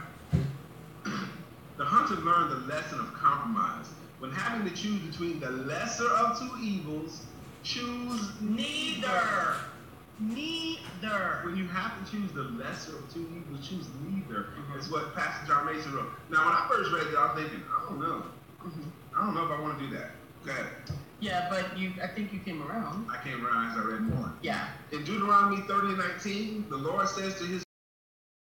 The hunter learned the lesson of compromise. When having to choose between the lesser of two evils, choose neither. Neither. When you have to choose the lesser of two evils, choose neither. Is what Pastor John Mason wrote. Now, when I first read that, I was thinking, I don't know. I don't know if I want to do that. Go ahead. Yeah, but I think you came around. I came around as I read more. Yeah. In Deuteronomy 30:19, the Lord says to his